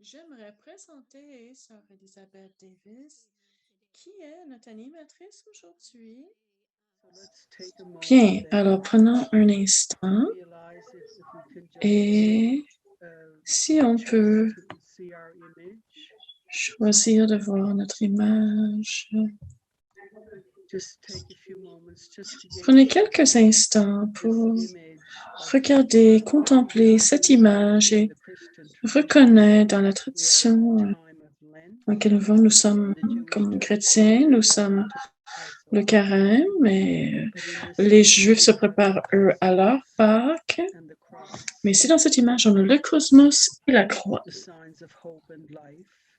J'aimerais présenter Sœur Elizabeth Davis, qui est notre animatrice aujourd'hui. Bien, alors prenons un instant et si on peut choisir de voir notre image. Prenez quelques instants pour regarder, contempler cette image et reconnaître dans la tradition dans laquelle nous sommes comme chrétiens, nous sommes le carême et les Juifs se préparent, eux, à leur Pâques. Mais ici, dans cette image, on a le cosmos et la croix.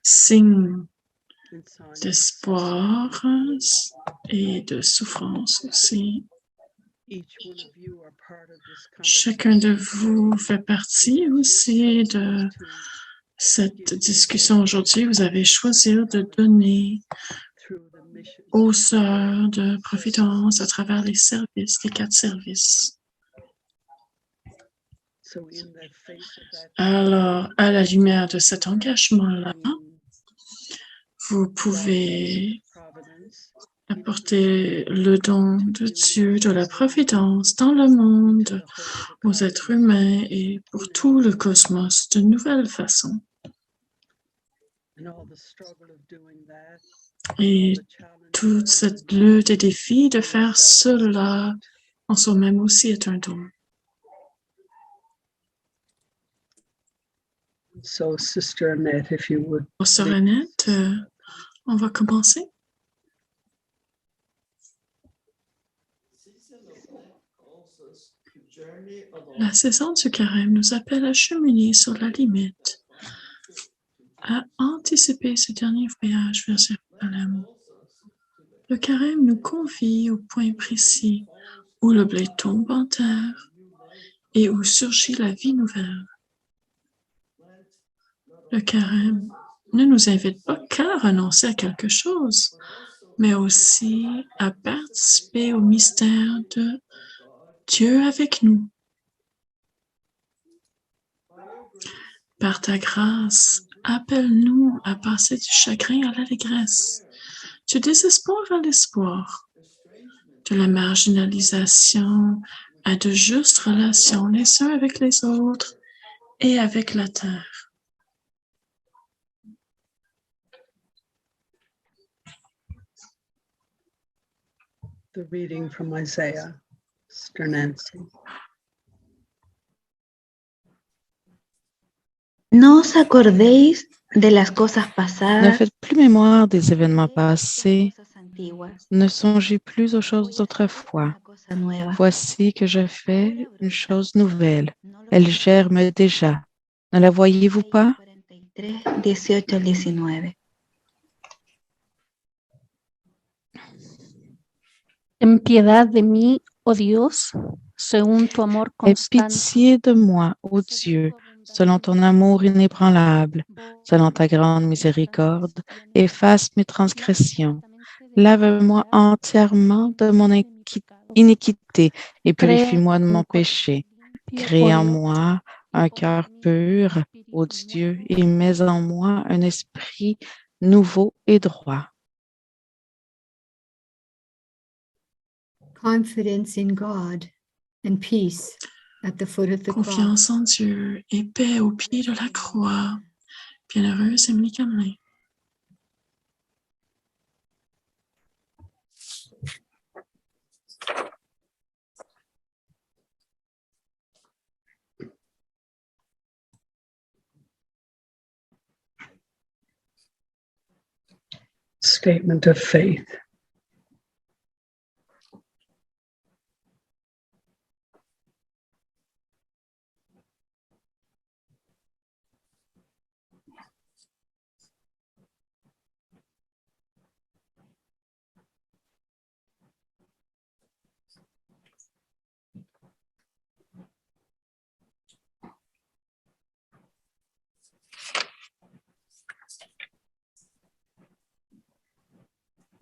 Signe d'espoir et de souffrance aussi. Chacun de vous fait partie aussi de cette discussion aujourd'hui. Vous avez choisi de donner aux sœurs de Providence à travers les services, les 4 services. Alors, à la lumière de cet engagement-là, vous pouvez apporter le don de Dieu, de la providence dans le monde, aux êtres humains et pour tout le cosmos de nouvelles façons. Et toute cette lutte et défi de faire cela en soi-même aussi est un don. So, Sister Annette, if you would. Sœur Annette, on va commencer. La saison du carême nous appelle à cheminer sur la limite, à anticiper ce dernier voyage vers Jérusalem. Le carême nous convie au point précis où le blé tombe en terre et où surgit la vie nouvelle. Le carême ne nous invite pas qu'à renoncer à quelque chose, mais aussi à participer au mystère de Dieu avec nous. Par ta grâce, appelle-nous à passer du chagrin à l'allégresse, du désespoir à l'espoir, de la marginalisation à de justes relations les uns avec les autres et avec la terre. The reading from Isaiah, Sister Nancy. No os acordéis de las cosas pasadas. Ne faites plus mémoire des événements passés. Ne songez plus aux choses d'autrefois. Voici que je fais une chose nouvelle. Elle germe déjà. Ne la voyez-vous pas? 18 al 19. Ten piedad de mí, oh Dios, según tu amor Aie constante. pitié de moi, ô Dieu, selon ton amour inébranlable, selon ta grande miséricorde, efface mes transgressions. Lave-moi entièrement de mon iniquité et purifie-moi de mon péché. Crée en moi un cœur pur, ô Dieu, et mets en moi un esprit nouveau et droit. Confidence in God and peace at the foot of the cross. Confiance en Dieu et paix au pied de la croix. Bienheureuse Émilie Gamelin. Statement of faith.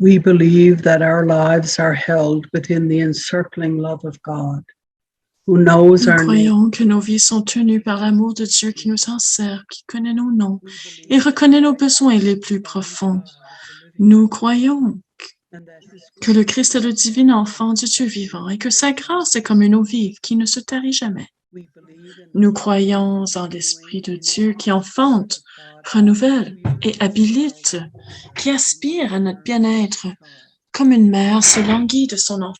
We believe that our lives are held within the encircling love of God. who knows Nous our name. croyons que nos vies sont tenues par l'amour de Dieu qui nous en sert, qui connaît nos noms et reconnaît nos besoins les plus profonds. Nous croyons que le Christ est le divin enfant du Dieu vivant et que sa grâce est comme une eau vive qui ne se tarit jamais. Nous croyons en l'Esprit de Dieu qui enfante, renouvelle et habilite, qui aspire à notre bien-être comme une mère se languit de son enfant.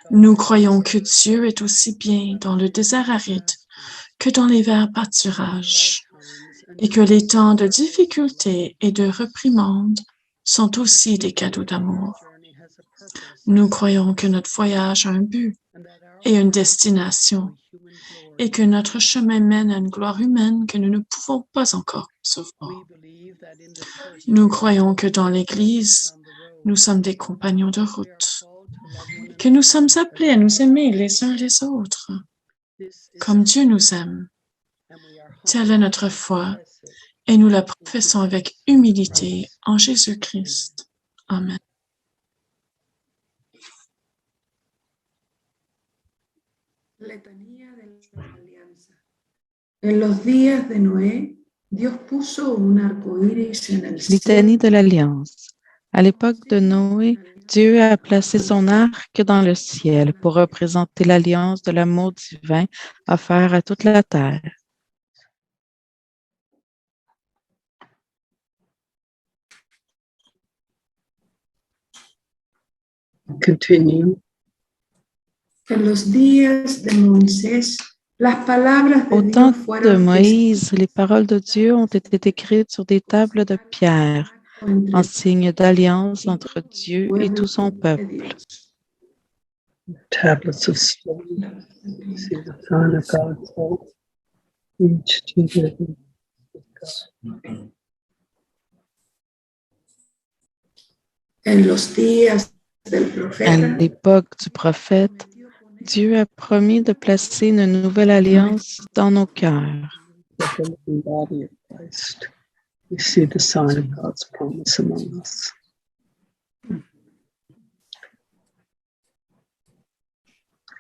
Nous croyons que Dieu est aussi bien dans le désert aride que dans les verts pâturages et que les temps de difficulté et de reprimande sont aussi des cadeaux d'amour. Nous croyons que notre voyage a un but et une destination et que notre chemin mène à une gloire humaine que nous ne pouvons pas encore concevoir. Nous croyons que dans l'Église, nous sommes des compagnons de route, que nous sommes appelés à nous aimer les uns les autres, comme Dieu nous aime. Telle est notre foi, et nous la professons avec humilité en Jésus-Christ. Amen. Letanía de la alianza. En los días de Noé, Dios puso un arco iris en el Litanie cielo. de l'Alliance. À l'époque de Noé, Dieu a placé son arc dans le ciel pour représenter l'alliance de l'amour divin offert à toute la terre. Continue. En los días de Moisés, las palabras de Au Dios temps de fueron Moïse, les paroles de Dieu ont été écrites sur des tables de pierre, en signe d'alliance entre Dieu et tout son peuple. Tablets of stone. See the Son of God. Each together. En los días del À profeta, l'époque du prophète, Dieu a promis de placer une nouvelle alliance dans nos cœurs. The living body of Christ. We see the sign of God's promise among us.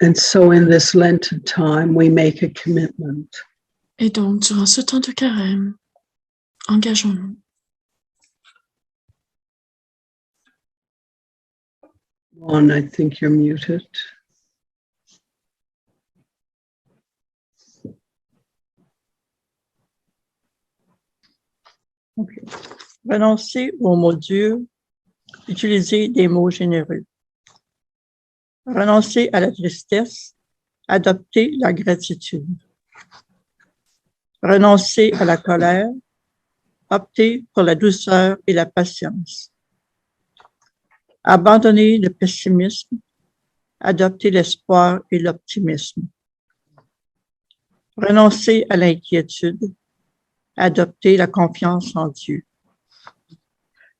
And so in this Lenten time, we make a commitment. Et donc, durant ce temps de carême, engageons-nous. Juan, I think you're muted. Okay. Renoncer aux mots durs, utiliser des mots généreux. Renoncer à la tristesse, adopter la gratitude. Renoncer à la colère, opter pour la douceur et la patience. Abandonner le pessimisme, adopter l'espoir et l'optimisme. Renoncer à l'inquiétude, adopter la confiance en Dieu.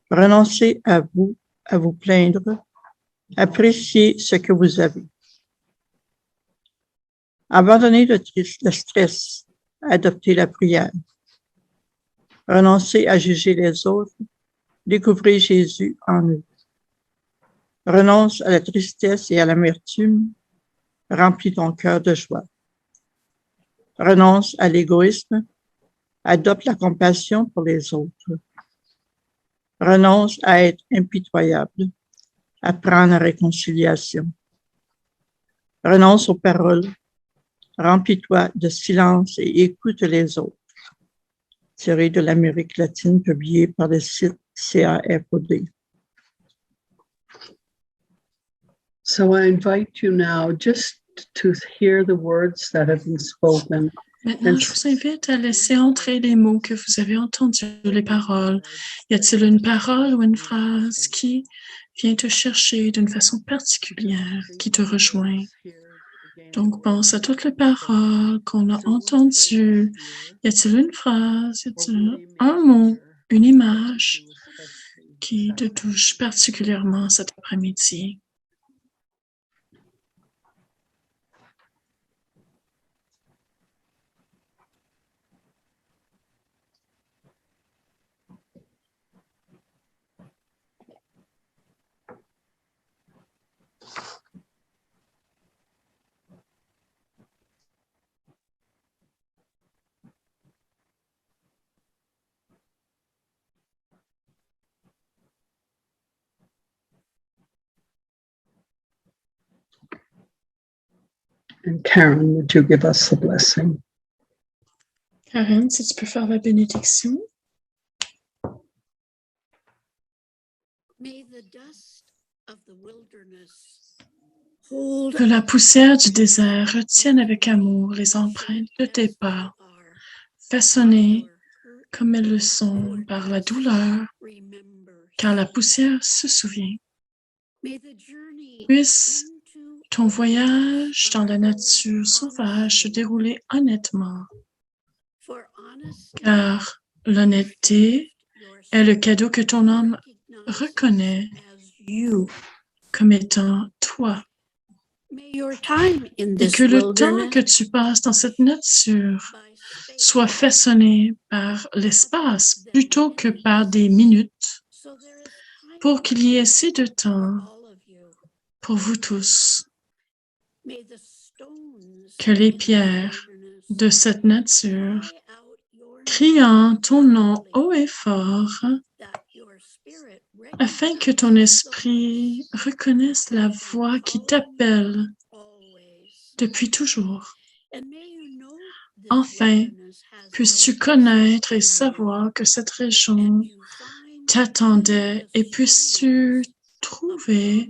Renoncer à vous plaindre, apprécier ce que vous avez. Abandonner le stress, adopter la prière. Renoncer à juger les autres, découvrir Jésus en eux. Renonce à la tristesse et à l'amertume, remplis ton cœur de joie. Renonce à l'égoïsme, adopte la compassion pour les autres. Renonce à être impitoyable, apprends la réconciliation. Renonce aux paroles, remplis-toi de silence et écoute les autres. Tiré de l'Amérique latine, publié par le site CAFOD. So I invite you now just to hear the words that have been spoken. Maintenant, je vous invite à laisser entrer les mots que vous avez entendus, les paroles. Y a-t-il une parole ou une phrase qui vient te chercher d'une façon particulière, qui te rejoint? Donc, pense à toutes les paroles qu'on a entendues. Y a-t-il une phrase, y a-t-il un mot, une image qui te touche particulièrement cet après-midi? And Karen, would you give us the blessing? Karen, si tu peux faire la bénédiction. Que la poussière du désert retienne avec amour les empreintes de tes pas, façonnées comme elles le sont par la douleur, car la poussière se souvient. Puisse ton voyage dans la nature sauvage se dérouler honnêtement, car l'honnêteté est le cadeau que ton âme reconnaît comme étant toi. Et que le temps que tu passes dans cette nature soit façonné par l'espace plutôt que par des minutes, pour qu'il y ait assez de temps pour vous tous. Que les pierres de cette nature, criant ton nom haut et fort, afin que ton esprit reconnaisse la voix qui t'appelle depuis toujours. Enfin, puisses-tu connaître et savoir que cette région t'attendait et puisses-tu trouver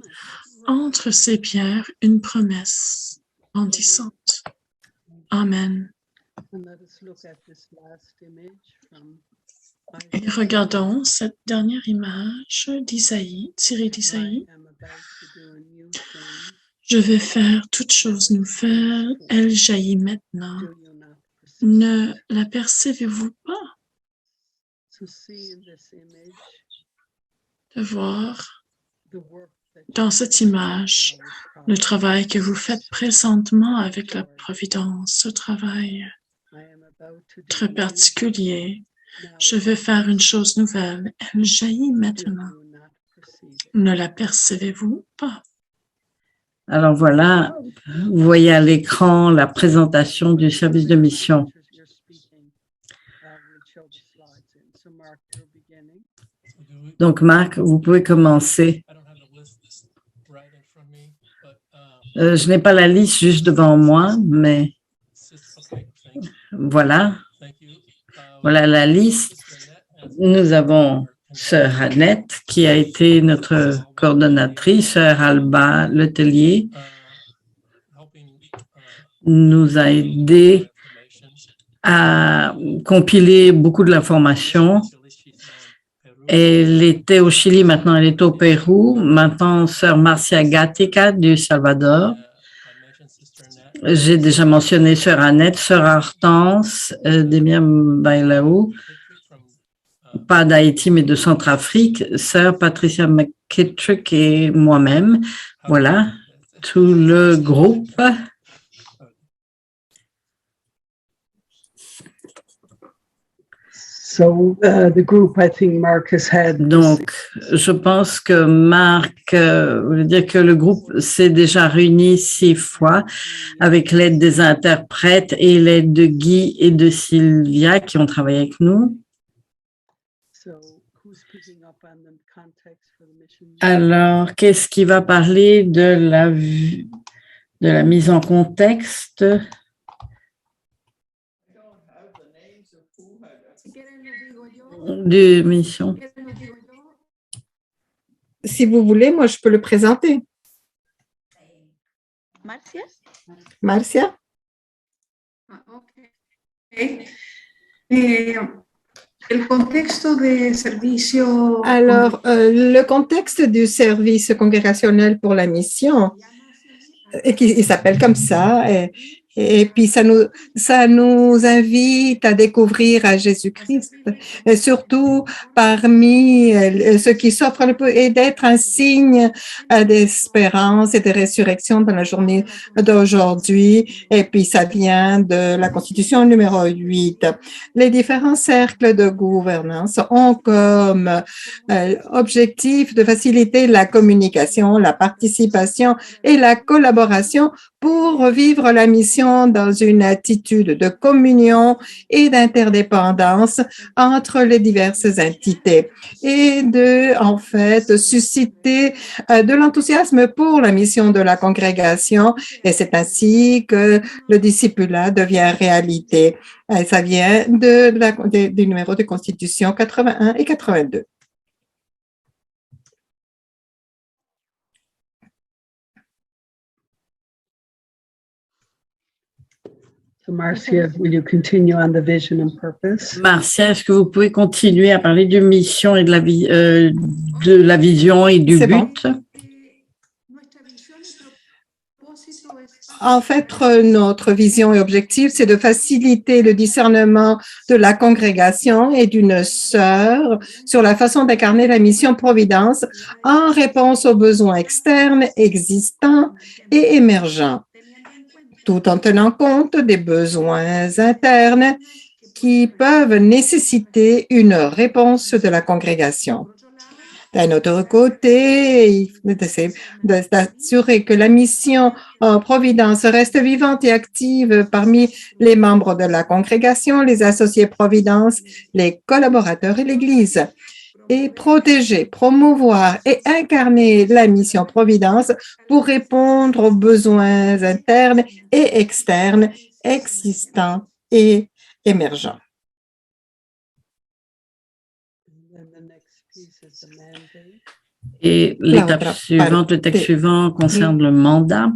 entre ces pierres une promesse grandissante. Amen. Et regardons cette dernière image d'Isaïe, tirée d'Isaïe. Je vais faire toute chose nouvelle, elle jaillit maintenant. Ne la percevez-vous pas? De voir dans cette image le travail que vous faites présentement avec la Providence, ce travail très particulier. Je vais faire une chose nouvelle, elle jaillit maintenant. Ne la percevez-vous pas? Alors voilà, vous voyez à l'écran la présentation du service de mission. Donc Marc, vous pouvez commencer. Je n'ai pas la liste juste devant moi, mais voilà. Voilà la liste. Nous avons Sœur Annette, qui a été notre coordonnatrice, Sœur Alba Letellier, nous a aidé à compiler beaucoup de l'information. Elle était au Chili, maintenant elle est au Pérou. Maintenant, Sœur Marcia Gatica du Salvador. J'ai déjà mentionné Sœur Annette, Sœur Hortense, Demir Bailaou, pas d'Haïti, mais de Centrafrique, Sœur Patricia McKittrick et moi-même. Voilà, tout le groupe. Donc, je pense que Marc veut dire que le groupe s'est déjà réuni 6 fois avec l'aide des interprètes et l'aide de Guy et de Sylvia qui ont travaillé avec nous. Alors, qu'est-ce qui va parler de la mise en contexte? De mission. Si vous voulez, moi, je peux le présenter. Marcia? Marcia? Alors, le contexte du service congrégationnel pour la mission, il s'appelle comme ça, et puis ça nous invite à découvrir à Jésus-Christ, et surtout parmi ceux qui s'offrent le peu, et d'être un signe d'espérance et de résurrection dans la journée d'aujourd'hui. Et puis ça vient de la Constitution numéro 8. Les différents cercles de gouvernance ont comme objectif de faciliter la communication, la participation et la collaboration pour vivre la mission mission dans une attitude de communion et d'interdépendance entre les diverses entités et de, en fait, susciter de l'enthousiasme pour la mission de la congrégation. Et c'est ainsi que le discipulat devient réalité. Et ça vient du numéro de Constitution 81 et 82. Marcia, will you continue on the vision and purpose? Marcia, est-ce que vous pouvez continuer à parler de mission et de la vision et du but? Bon. En fait, notre vision et objectif, c'est de faciliter le discernement de la congrégation et d'une sœur sur la façon d'incarner la mission Providence en réponse aux besoins externes, existants et émergents, tout en tenant compte des besoins internes qui peuvent nécessiter une réponse de la congrégation. D'un autre côté, c'est d'assurer que la mission Providence reste vivante et active parmi les membres de la congrégation, les associés Providence, les collaborateurs et l'Église, et protéger, promouvoir et incarner la mission Providence pour répondre aux besoins internes et externes, existants et émergents. Et l'étape suivante, le texte suivant concerne le mandat.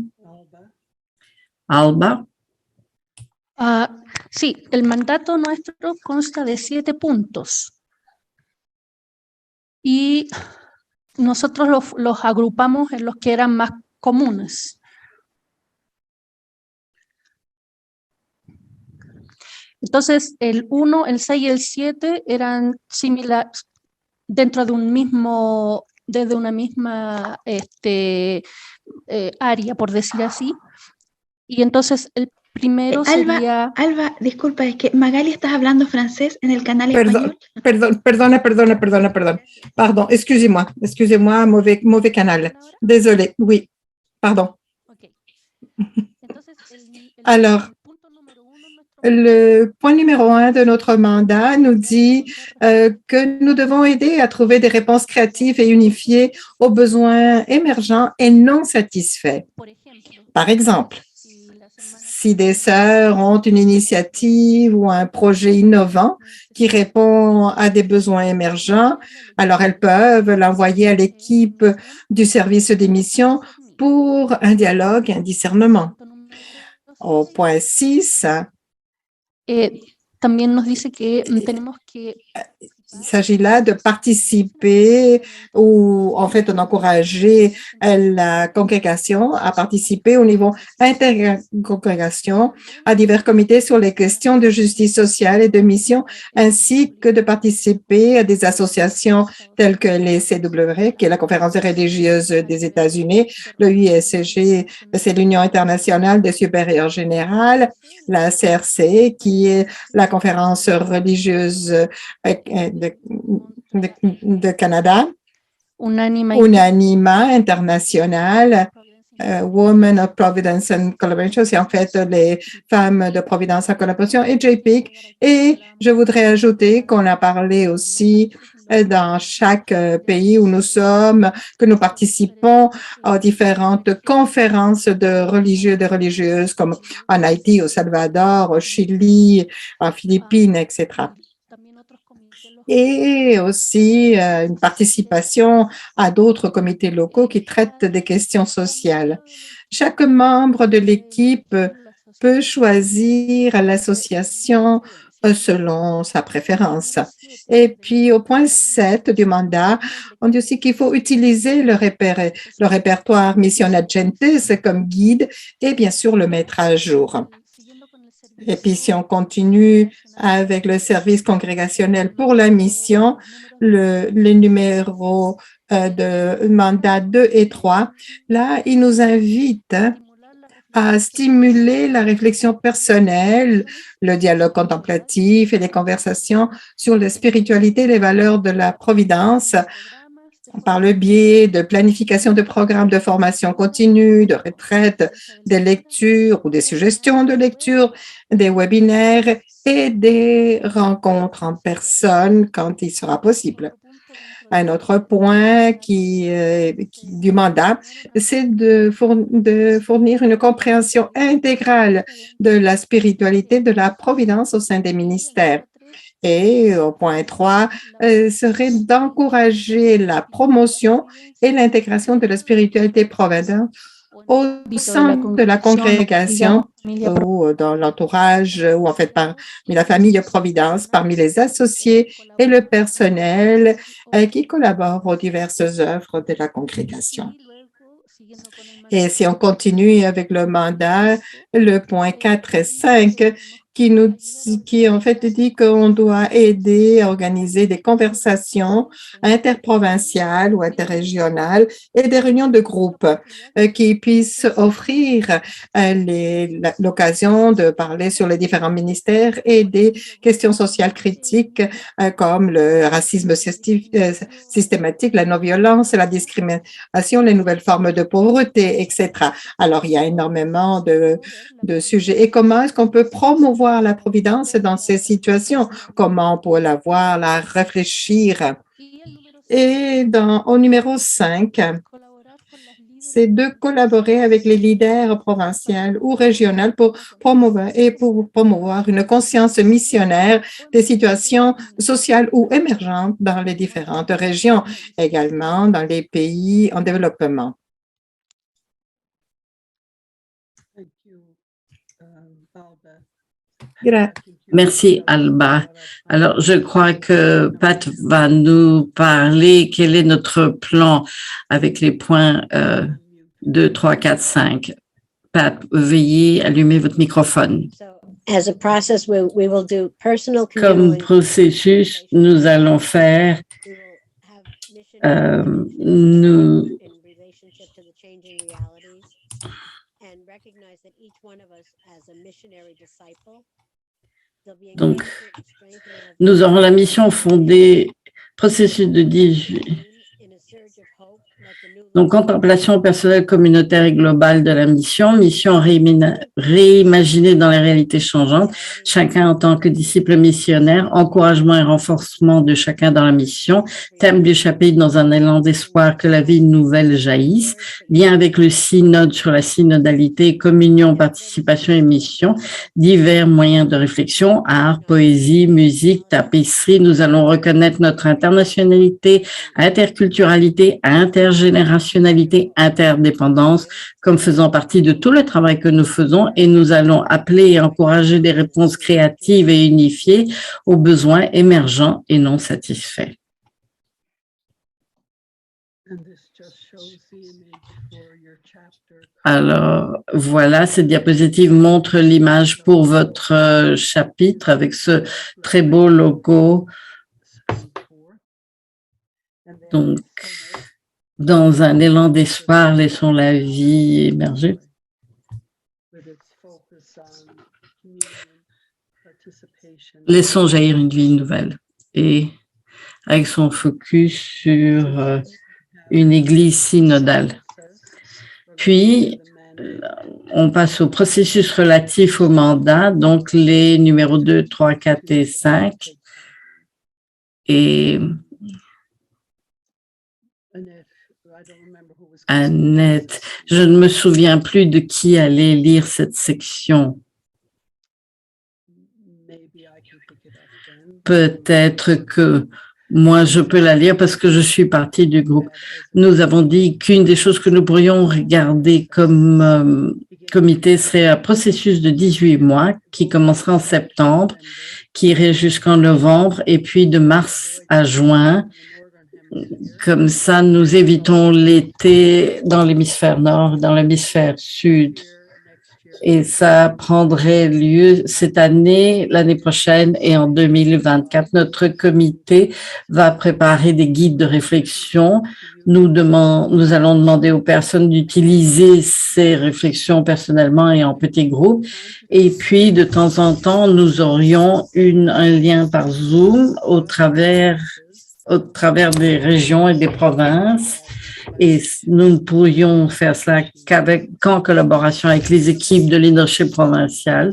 Alba. Sí, el mandato nuestro consta de 7 puntos. Y nosotros los agrupamos en los que eran más comunes. Entonces, el 1, el 6 y el 7 eran similares dentro de desde una misma área, por decir así. Y entonces el primero sería... Alba, disculpa, es que Magali, ¿estás hablando francés en el canal español? Pardon, excusez-moi, mauvais canal. Désolé, oui, pardon. Okay. Alors, le point numéro 1 de notre mandat nous dit que nous devons aider à trouver des réponses créatives et unifiées aux besoins émergents et non satisfaits. Par exemple, si des sœurs ont une initiative ou un projet innovant qui répond à des besoins émergents, alors elles peuvent l'envoyer à l'équipe du service des missions pour un dialogue et un discernement. Au point 6, también nos dice que tenemos que... Il s'agit là de participer ou en fait d'encourager la congrégation à participer au niveau intercongrégation à divers comités sur les questions de justice sociale et de mission, ainsi que de participer à des associations telles que les CWR, qui est la Conférence religieuse des États-Unis, le USCG, c'est l'Union internationale des supérieurs générales, la CRC, qui est la Conférence religieuse de Canada, Unanima International, Women of Providence and Collaboration, c'est en fait les femmes de Providence en collaboration, et JPIC. Et je voudrais ajouter qu'on a parlé aussi dans chaque pays où nous sommes, que nous participons aux différentes conférences de religieux et de religieuses, comme en Haïti, au Salvador, au Chili, en Philippines, etc. Et aussi une participation à d'autres comités locaux qui traitent des questions sociales. Chaque membre de l'équipe peut choisir l'association selon sa préférence. Et puis, au point 7 du mandat, on dit aussi qu'il faut utiliser le répertoire Mission Agentes comme guide et bien sûr le mettre à jour. Et puis, si on continue avec le service congrégationnel pour la mission, le numéro de mandat 2 et 3, là, il nous invite à stimuler la réflexion personnelle, le dialogue contemplatif et les conversations sur la spiritualité et les valeurs de la providence par le biais de planification de programmes de formation continue, de retraite, des lectures ou des suggestions de lecture, des webinaires et des rencontres en personne quand il sera possible. Un autre point du mandat, c'est de fournir une compréhension intégrale de la spiritualité, de la providence au sein des ministères. Et au point 3, serait d'encourager la promotion et l'intégration de la spiritualité providence au sein de la congrégation ou dans l'entourage ou en fait parmi la famille Providence, parmi les associés et le personnel qui collaborent aux diverses œuvres de la congrégation. Et si on continue avec le mandat, le point 4 et 5, qui en fait dit qu'on doit aider à organiser des conversations interprovinciales ou interrégionales et des réunions de groupe qui puissent offrir l'occasion de parler sur les différents ministères et des questions sociales critiques comme le racisme systématique, la non-violence, la discrimination, les nouvelles formes de pauvreté, etc. Alors, il y a énormément de sujets. Et comment est-ce qu'on peut promouvoir la providence dans ces situations? Comment on peut la voir, la réfléchir? Et au numéro 5, c'est de collaborer avec les leaders provinciaux ou régionaux pour promouvoir une conscience missionnaire des situations sociales ou émergentes dans les différentes régions, également dans les pays en développement. Merci, Alba. Alors, je crois que Pat va nous parler quel est notre plan avec les points 2, 3, 4, 5. Pat, veuillez allumer votre microphone. Comme processus, nous allons faire donc, nous aurons la mission fondée, processus de 18. Donc, contemplation personnelle, communautaire et globale de la mission réimaginée dans les réalités changeantes, chacun en tant que disciple missionnaire, encouragement et renforcement de chacun dans la mission, thème du chapitre dans un élan d'espoir que la vie nouvelle jaillisse, lien avec le synode sur la synodalité, communion, participation et mission, divers moyens de réflexion, art, poésie, musique, tapisserie. Nous allons reconnaître notre internationalité, interculturalité, intergénérationnalité, interdépendance comme faisant partie de tout le travail que nous faisons et nous allons appeler et encourager des réponses créatives et unifiées aux besoins émergents et non satisfaits. Alors, voilà, cette diapositive montre l'image pour votre chapitre avec ce très beau logo. Donc, dans un élan d'espoir, laissons la vie émerger. Laissons jaillir une vie nouvelle et avec son focus sur une église synodale. Puis, on passe au processus relatif au mandat, donc les numéros 2, 3, 4 et 5. Et Annette, je ne me souviens plus de qui allait lire cette section. Peut-être que moi, je peux la lire parce que je suis partie du groupe. Nous avons dit qu'une des choses que nous pourrions regarder comme comité serait un processus de 18 mois qui commencera en septembre, qui irait jusqu'en novembre et puis de mars à juin. Comme ça, nous évitons l'été dans l'hémisphère nord, dans l'hémisphère sud. Et ça prendrait lieu cette année, l'année prochaine et en 2024. Notre comité va préparer des guides de réflexion. Nous allons demander aux personnes d'utiliser ces réflexions personnellement et en petits groupes. Et puis, de temps en temps, nous aurions un lien par Zoom au travers au travers des régions et des provinces. Et nous ne pourrions faire cela qu'en collaboration avec les équipes de leadership provincial.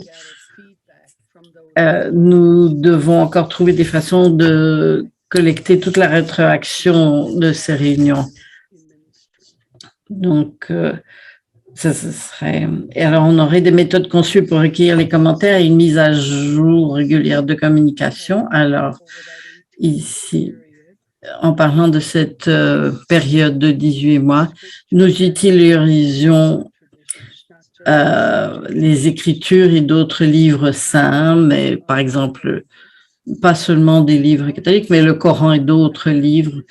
Nous devons encore trouver des façons de collecter toute la rétroaction de ces réunions. Donc, ça serait... Et alors, on aurait des méthodes conçues pour recueillir les commentaires et une mise à jour régulière de communication. Alors, ici, en parlant de cette période de 18 mois, nous utilisions les Écritures et d'autres livres saints, mais par exemple, pas seulement des livres catholiques, mais le Coran et d'autres livres.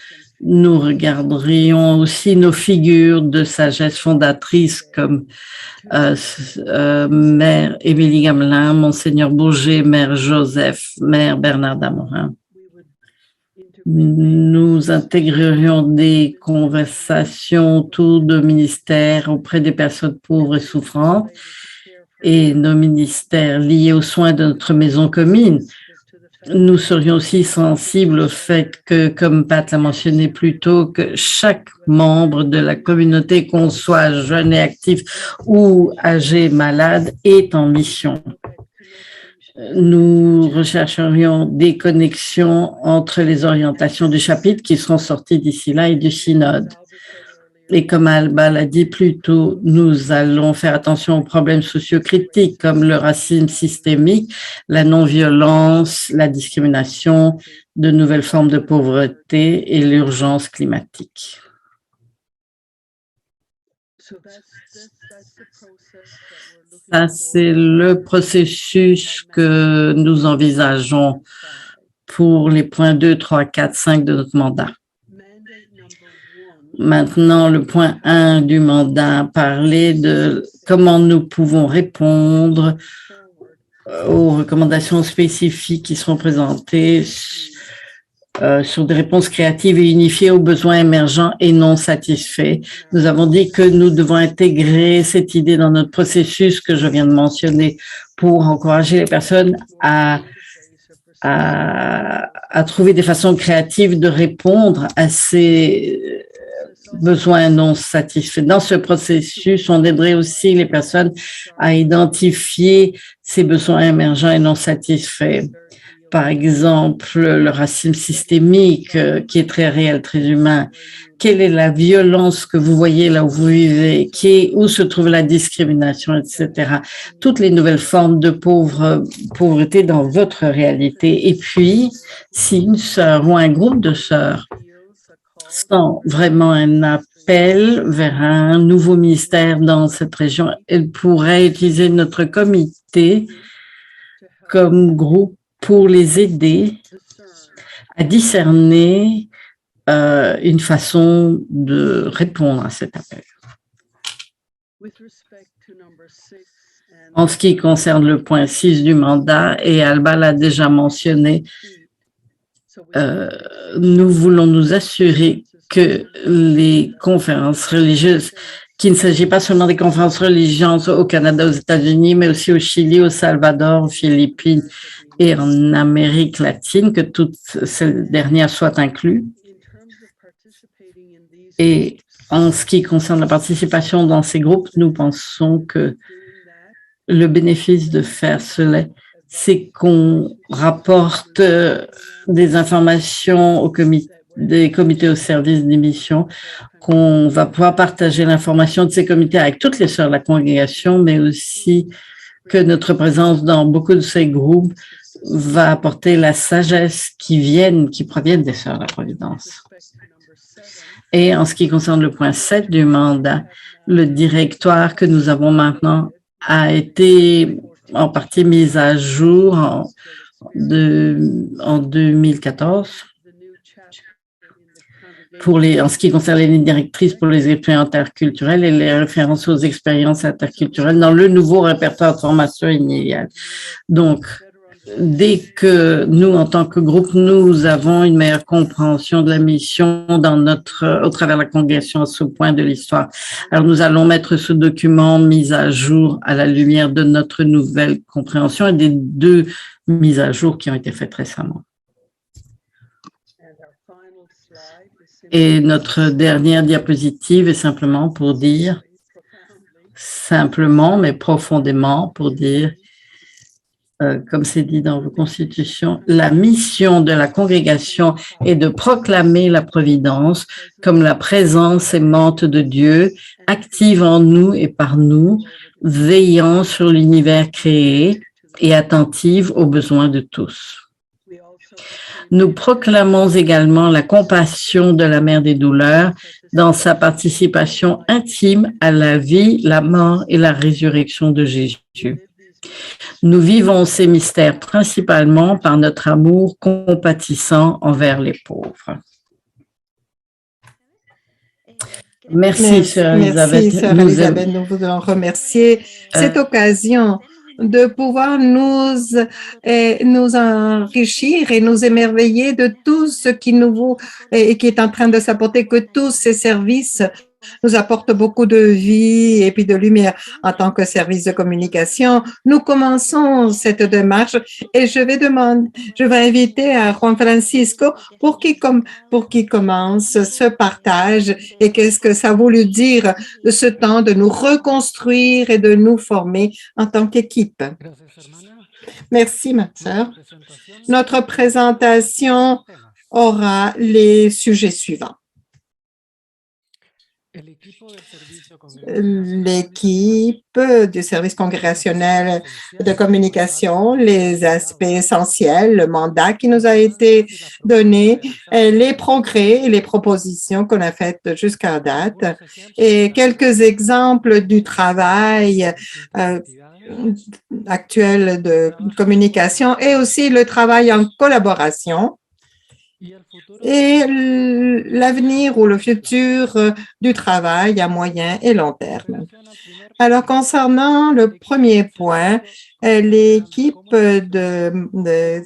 Nous regarderions aussi nos figures de sagesse fondatrices comme Mère Émilie Gamelin, Monseigneur Bourget, Mère Joseph, Mère Bernard d'Amorin. Nous intégrerions des conversations autour de ministères auprès des personnes pauvres et souffrantes et nos ministères liés aux soins de notre maison commune. Nous serions aussi sensibles au fait que, comme Pat l'a mentionné plus tôt, que chaque membre de la communauté, qu'on soit jeune et actif ou âgé, malade, est en mission. Nous rechercherions des connexions entre les orientations du chapitre qui seront sorties d'ici là et du synode. Et comme Alba l'a dit plus tôt, nous allons faire attention aux problèmes sociocritiques comme le racisme systémique, la non-violence, la discrimination, de nouvelles formes de pauvreté et l'urgence climatique. Ça, c'est le processus que nous envisageons pour les points 2, 3, 4, 5 de notre mandat. Maintenant, le point 1 du mandat, parler de comment nous pouvons répondre aux recommandations spécifiques qui seront présentées sur des réponses créatives et unifiées aux besoins émergents et non satisfaits. Nous avons dit que nous devons intégrer cette idée dans notre processus que je viens de mentionner pour encourager les personnes à trouver des façons créatives de répondre à ces besoins non satisfaits. Dans ce processus, on aiderait aussi les personnes à identifier ces besoins émergents et non satisfaits. Par exemple, le racisme systémique qui est très réel, très humain. Quelle est la violence que vous voyez là où vous vivez? Où se trouve la discrimination, etc. Toutes les nouvelles formes de pauvreté dans votre réalité. Et puis, si une sœur ou un groupe de sœurs sent vraiment un appel vers un nouveau ministère dans cette région, elle pourrait utiliser notre comité comme groupe pour les aider à discerner une façon de répondre à cet appel. En ce qui concerne le point 6 du mandat, et Alba l'a déjà mentionné, nous voulons nous assurer que les conférences religieuses, qu'il ne s'agit pas seulement des conférences religieuses au Canada, aux États-Unis, mais aussi au Chili, au Salvador, aux Philippines et en Amérique latine, que toutes ces dernières soient incluses. Et en ce qui concerne la participation dans ces groupes, nous pensons que le bénéfice de faire cela, c'est qu'on rapporte des informations des comités au service des missions, qu'on va pouvoir partager l'information de ces comités avec toutes les sœurs de la congrégation, mais aussi que notre présence dans beaucoup de ces groupes va apporter la sagesse qui proviennent des sœurs de la Providence. Et en ce qui concerne le point 7 du mandat, le directoire que nous avons maintenant a été en partie mis à jour en 2014 en ce qui concerne les lignes directrices pour les expériences interculturelles et les références aux expériences interculturelles dans le nouveau répertoire de formation initiale. Donc, dès que nous, en tant que groupe, nous avons une meilleure compréhension de la mission au travers de la congrégation à ce point de l'histoire. Alors, nous allons mettre ce document mis à jour à la lumière de notre nouvelle compréhension et des 2 mises à jour qui ont été faites récemment. Et notre dernière diapositive est simplement pour dire, simplement mais profondément pour dire, comme c'est dit dans vos constitutions, la mission de la congrégation est de proclamer la providence comme la présence aimante de Dieu, active en nous et par nous, veillant sur l'univers créé et attentive aux besoins de tous. Nous proclamons également la compassion de la Mère des douleurs dans sa participation intime à la vie, la mort et la résurrection de Jésus. Nous vivons ces mystères principalement par notre amour compatissant envers les pauvres. Merci, Sœur Elisabeth. Merci, Sœur Elisabeth. Nous voulons remercier cette occasion de pouvoir nous enrichir et nous émerveiller de tout ce qui qui est en train de s'apporter, que tous ces services nous apportent beaucoup de vie et puis de lumière en tant que service de communication. Nous commençons cette démarche et je vais inviter à Juan Francisco pour qu'il commence ce partage et qu'est-ce que ça a voulu dire de ce temps de nous reconstruire et de nous former en tant qu'équipe. Merci, ma sœur. Notre présentation aura les sujets suivants. L'équipe du service congrégationnel de communication, les aspects essentiels, le mandat qui nous a été donné, les progrès et les propositions qu'on a faites jusqu'à date et quelques exemples du travail actuel de communication et aussi le travail en collaboration et l'avenir ou le futur du travail à moyen et long terme. Alors, concernant le premier point, l'équipe de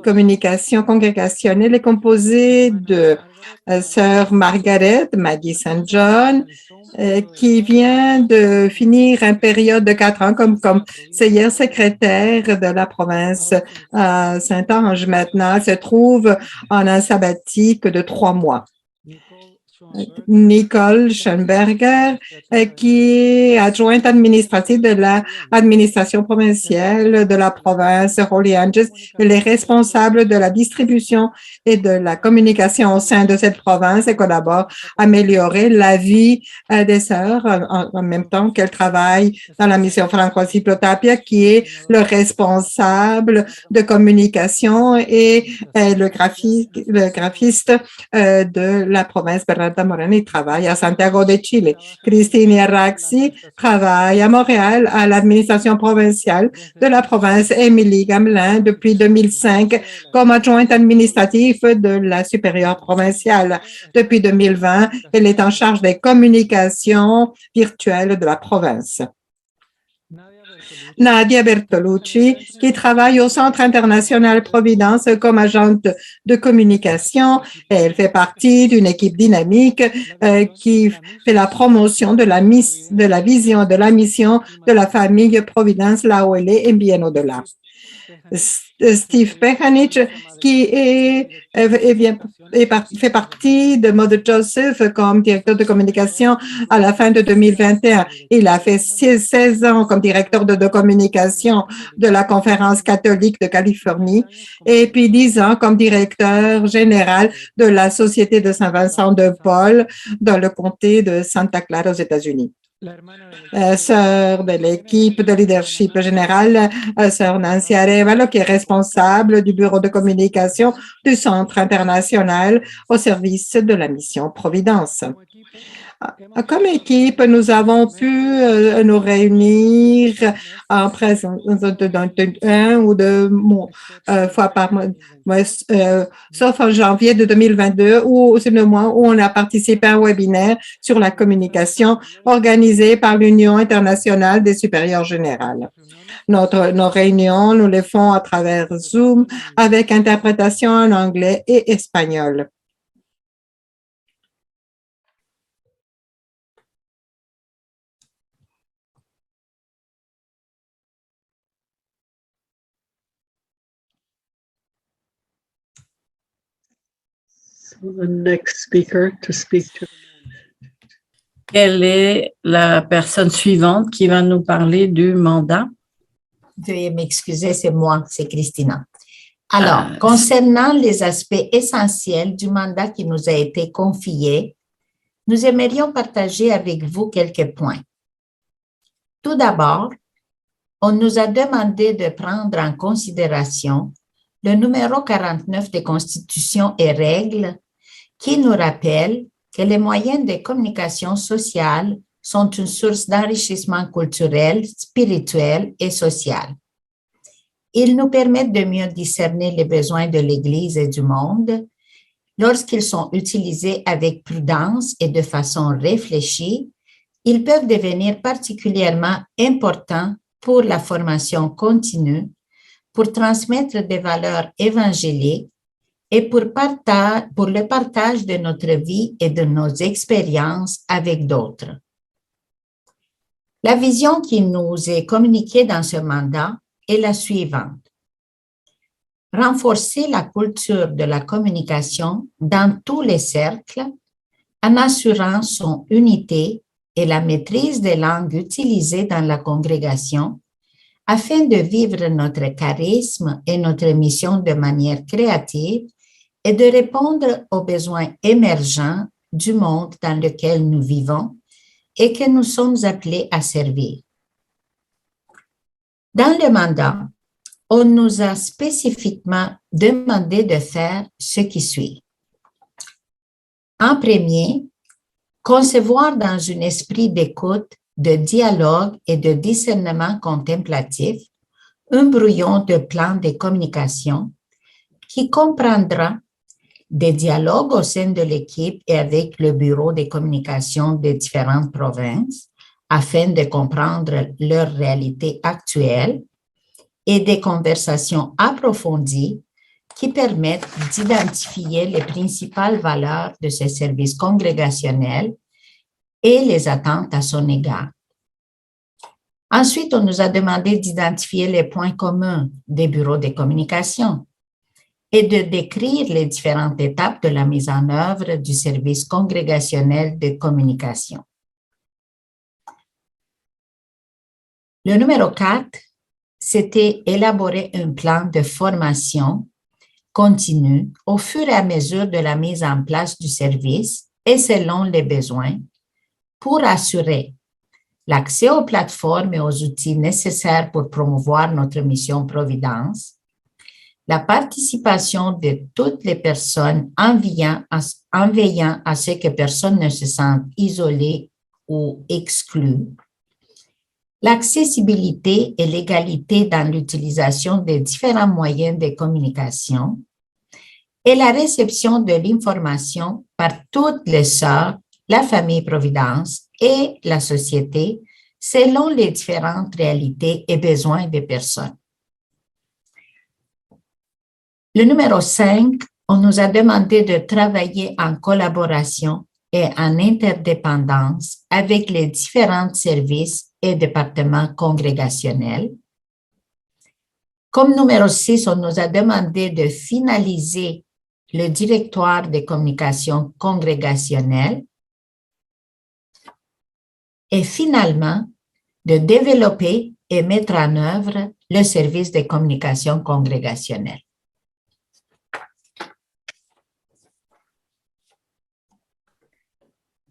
communication congrégationnelle est composée de Sœur Margaret Maggie St. John, qui vient de finir une période de 4 ans comme conseillère secrétaire de la province Saint-Ange. Maintenant, elle se trouve en un sabbatique de 3 mois. Nicole Schoenberger, qui est adjointe administrative de l'administration provinciale de la province Holy Angels. Elle est responsable de la distribution et de la communication au sein de cette province et collabore à améliorer la vie des sœurs en même temps qu'elle travaille dans la mission Franco Cyclotapia, qui est le responsable de communication et le graphiste de la province Bernarda Moreno travaille à Santiago de Chile. Christine Araxi travaille à Montréal à l'administration provinciale de la province Émilie-Gamelin depuis 2005 comme adjointe administrative de la supérieure provinciale. Depuis 2020, elle est en charge des communications virtuelles de la province. Nadia Bertolucci, qui travaille au Centre international Providence comme agente de communication. Elle fait partie d'une équipe dynamique qui fait la promotion de la vision de la mission de la famille Providence là où elle est et bien au-delà. Steve Pekanich, qui fait partie de Mother Joseph comme directeur de communication à la fin de 2021. Il a fait 16 ans comme directeur de communication de la Conférence catholique de Californie et puis 10 ans comme directeur général de la Société de Saint-Vincent de Paul dans le comté de Santa Clara aux États-Unis. Sœur de l'équipe de leadership général, sœur Nancy Arevalo, qui est responsable du bureau de communication du Centre international au service de la mission Providence. Comme équipe, nous avons pu nous réunir en présence d'un ou deux fois par mois, sauf en janvier de 2022, où c'est le mois où on a participé à un webinaire sur la communication organisé par l'Union internationale des supérieurs générales. Nos réunions, nous les faisons à travers Zoom avec interprétation en anglais et espagnol. So the next speaker to speak to. Quelle est la personne suivante qui va nous parler du mandat? Veuillez m'excuser, c'est moi, c'est Christina. Alors, concernant les aspects essentiels du mandat qui nous a été confié, nous aimerions partager avec vous quelques points. Tout d'abord, on nous a demandé de prendre en considération le numéro 49 des constitutions et règles qui nous rappelle que les moyens de communication sociale sont une source d'enrichissement culturel, spirituel et social. Ils nous permettent de mieux discerner les besoins de l'Église et du monde lorsqu'ils sont utilisés avec prudence et de façon réfléchie. Ils peuvent devenir particulièrement importants pour la formation continue, pour transmettre des valeurs évangéliques et pour le partage de notre vie et de nos expériences avec d'autres. La vision qui nous est communiquée dans ce mandat est la suivante. Renforcer la culture de la communication dans tous les cercles en assurant son unité et la maîtrise des langues utilisées dans la congrégation afin de vivre notre charisme et notre mission de manière créative et de répondre aux besoins émergents du monde dans lequel nous vivons et que nous sommes appelés à servir. Dans le mandat, on nous a spécifiquement demandé de faire ce qui suit. En premier, concevoir dans un esprit d'écoute, de dialogue et de discernement contemplatif un brouillon de plan de communication qui comprendra des dialogues au sein de l'équipe et avec le bureau de communication des différentes provinces afin de comprendre leur réalité actuelle et des conversations approfondies qui permettent d'identifier les principales valeurs de ce service congrégationnel et les attentes à son égard. Ensuite, on nous a demandé d'identifier les points communs des bureaux de communication et de décrire les différentes étapes de la mise en œuvre du service congrégationnel de communication. Le numéro 4, c'était élaborer un plan de formation continue au fur et à mesure de la mise en place du service et selon les besoins pour assurer l'accès aux plateformes et aux outils nécessaires pour promouvoir notre mission Providence, la participation de toutes les personnes en veillant à ce que personne ne se sente isolé ou exclu, l'accessibilité et l'égalité dans l'utilisation des différents moyens de communication et la réception de l'information par toutes les sœurs, la famille Providence et la société selon les différentes réalités et besoins des personnes. Le numéro 5, on nous a demandé de travailler en collaboration et en interdépendance avec les différents services et départements congrégationnels. Comme numéro 6, on nous a demandé de finaliser le directoire de communication congrégationnelle et finalement de développer et mettre en œuvre le service de communication congrégationnelle.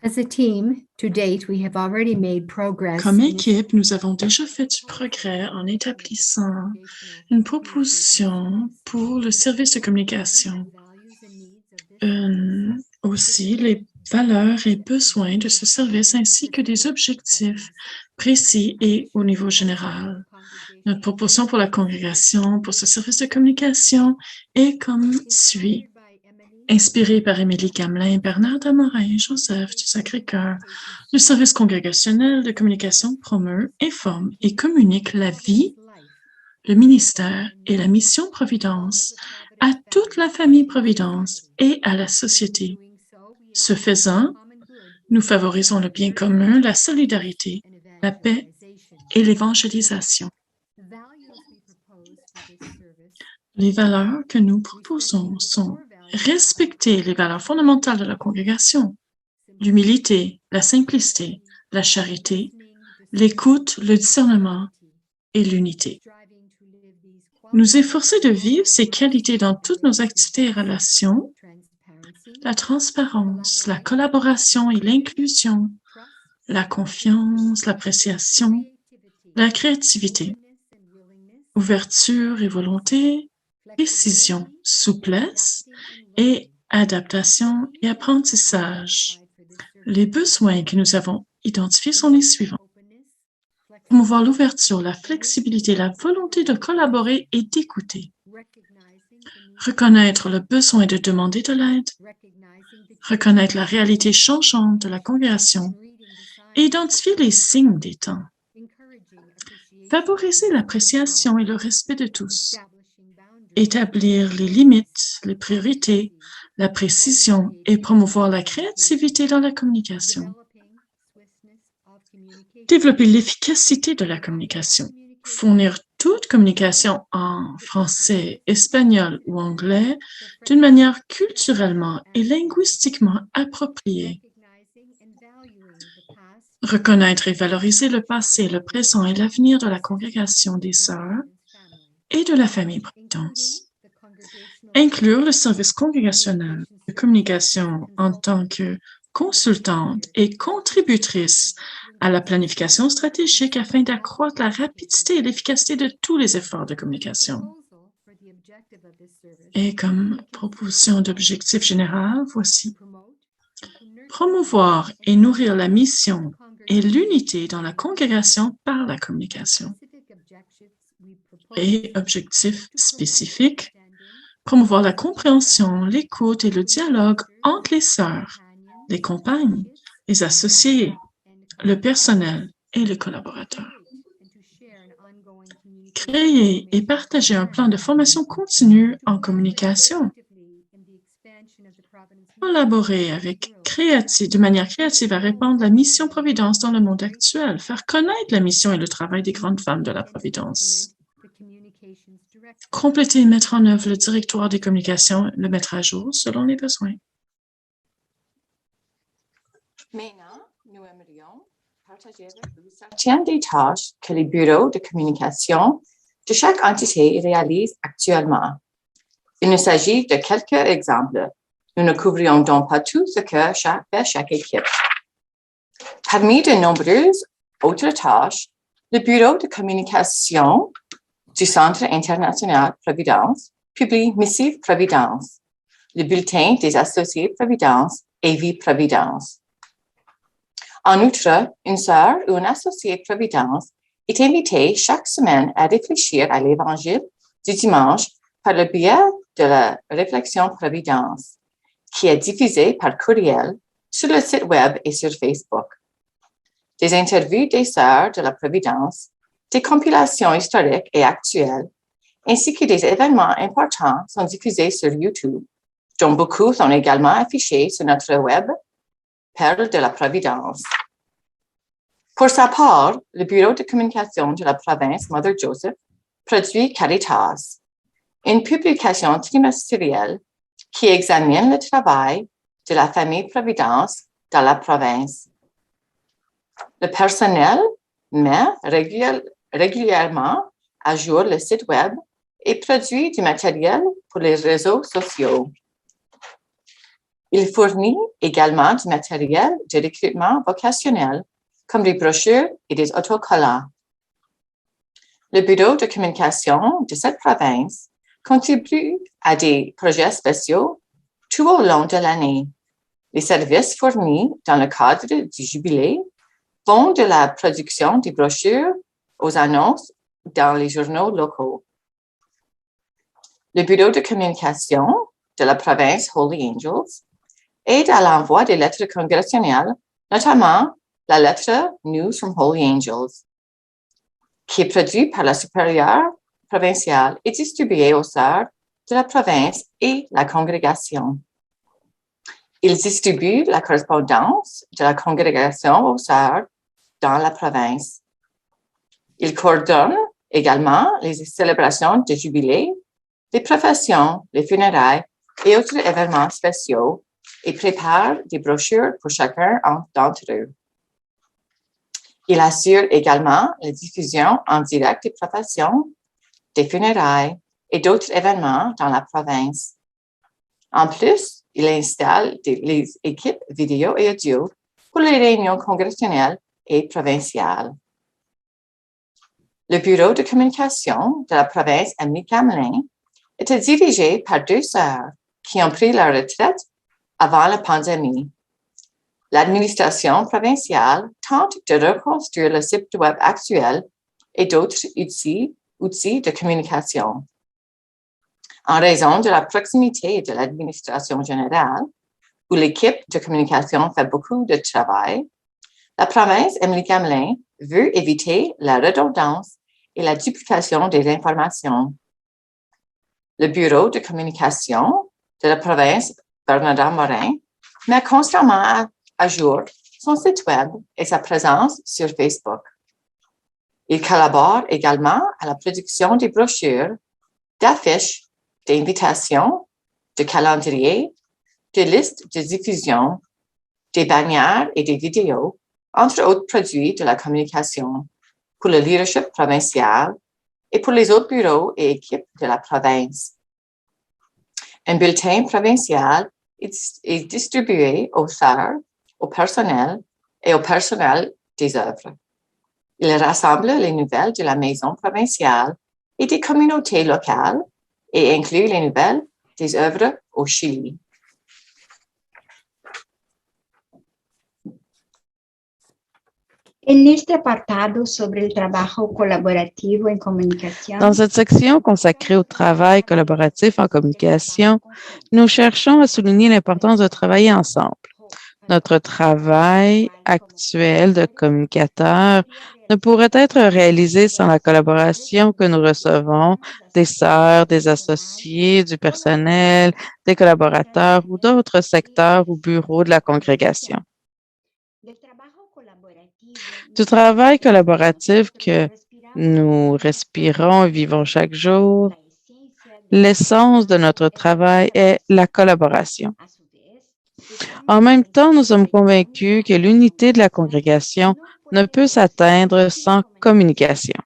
As a team, to date, we have already made progress. Comme équipe, nous avons déjà fait du progrès en établissant une proposition pour le service de communication. Aussi, les valeurs et besoins de ce service ainsi que des objectifs précis et au niveau général. Notre proposition pour la congrégation pour ce service de communication est comme suit. Inspiré par Émilie Gamelin, Bernard Damorin, Joseph du Sacré-Cœur, le service congrégationnel de communication promeut, informe et communique la vie, le ministère et la mission Providence à toute la famille Providence et à la société. Ce faisant, nous favorisons le bien commun, la solidarité, la paix et l'évangélisation. Les valeurs que nous proposons sont respecter les valeurs fondamentales de la congrégation, l'humilité, la simplicité, la charité, l'écoute, le discernement et l'unité. Nous efforcer de vivre ces qualités dans toutes nos activités et relations, la transparence, la collaboration et l'inclusion, la confiance, l'appréciation, la créativité, ouverture et volonté, précision, souplesse et adaptation et apprentissage. Les besoins que nous avons identifiés sont les suivants. Promouvoir l'ouverture, la flexibilité, la volonté de collaborer et d'écouter. Reconnaître le besoin de demander de l'aide. Reconnaître la réalité changeante de la congrégation et identifier les signes des temps. Favoriser l'appréciation et le respect de tous. Établir les limites, les priorités, la précision et promouvoir la créativité dans la communication. Développer l'efficacité de la communication. Fournir toute communication en français, espagnol ou anglais d'une manière culturellement et linguistiquement appropriée. Reconnaître et valoriser le passé, le présent et l'avenir de la congrégation des sœurs et de la famille Providence. Inclure le service congrégationnel de communication en tant que consultante et contributrice à la planification stratégique afin d'accroître la rapidité et l'efficacité de tous les efforts de communication. Et comme proposition d'objectif général, voici. Promouvoir et nourrir la mission et l'unité dans la congrégation par la communication. Et objectifs spécifiques, promouvoir la compréhension, l'écoute et le dialogue entre les sœurs, les compagnes, les associés, le personnel et les collaborateurs. Créer et partager un plan de formation continue en communication. Collaborer de manière créative à répandre la mission Providence dans le monde actuel, faire connaître la mission et le travail des grandes femmes de la Providence. Compléter et mettre en œuvre le directoire des communications, le mettre à jour selon les besoins. Maintenant, nous aimerions partager avec vous certaines des tâches que les bureaux de communication de chaque entité réalisent actuellement. Il nous s'agit de quelques exemples. Nous ne couvrions donc pas tout ce que fait chaque équipe. Parmi de nombreuses autres tâches, le bureau de communication du Centre international Providence publie Missive Providence, le bulletin des associés Providence et Vie Providence. En outre, une sœur ou un associé Providence est invité chaque semaine à réfléchir à l'Évangile du dimanche par le biais de la Réflexion Providence, qui est diffusée par courriel sur le site web et sur Facebook. Des interviews des sœurs de la Providence, des compilations historiques et actuelles, ainsi que des événements importants sont diffusés sur YouTube, dont beaucoup sont également affichés sur notre web, Perle de la Providence. Pour sa part, le bureau de communication de la province Mother Joseph produit Caritas, une publication trimestrielle qui examine le travail de la famille Providence dans la province. Le personnel met régulièrement à jour le site web et produit du matériel pour les réseaux sociaux. Il fournit également du matériel de recrutement vocationnel comme des brochures et des autocollants. Le bureau de communication de cette province contribue à des projets spéciaux tout au long de l'année. Les services fournis dans le cadre du jubilé vont de la production des brochures aux annonces dans les journaux locaux. Le bureau de communication de la province Holy Angels aide à l'envoi des lettres congrégationnelles, notamment la lettre News from Holy Angels, qui est produite par la supérieure provinciale et distribuée aux sœurs de la province et la congrégation. Il distribue la correspondance de la congrégation aux sœurs dans la province. Il coordonne également les célébrations de jubilé, les professions, les funérailles et autres événements spéciaux et prépare des brochures pour chacun d'entre eux. Il assure également la diffusion en direct des professions, des funérailles et d'autres événements dans la province. En plus, il installe les équipes vidéo et audio pour les réunions congressionnelles et provinciales. Le bureau de communication de la province Émilie-Gamelin était dirigé par 2 sœurs qui ont pris leur retraite avant la pandémie. L'administration provinciale tente de reconstruire le site web actuel et d'autres outils de communication. En raison de la proximité de l'administration générale, où l'équipe de communication fait beaucoup de travail, la province Émilie-Gamelin veut éviter la redondance et la duplication des informations. Le bureau de communication de la province Bernardin-Morin met constamment à jour son site web et sa présence sur Facebook. Il collabore également à la production des brochures, d'affiches, d'invitations, de calendriers, de listes de diffusion, des bannières et des vidéos, entre autres produits de la communication, pour le leadership provincial et pour les autres bureaux et équipes de la province. Un bulletin provincial est distribué aux sœurs, au personnel et au personnel des œuvres. Il rassemble les nouvelles de la maison provinciale et des communautés locales et inclut les nouvelles des œuvres au Chili. En este apartado sobre el trabajo colaborativo en comunicación, Dans cette section consacrée au travail collaboratif en communication, nous cherchons à souligner l'importance de travailler ensemble. Notre travail actuel de communicateur ne pourrait être réalisé sans la collaboration que nous recevons des sœurs, des associés, du personnel, des collaborateurs ou d'autres secteurs ou bureaux de la congrégation. Du travail collaboratif que nous respirons et vivons chaque jour, l'essence de notre travail est la collaboration. En même temps, nous sommes convaincus que l'unité de la congrégation ne peut s'atteindre sans communication.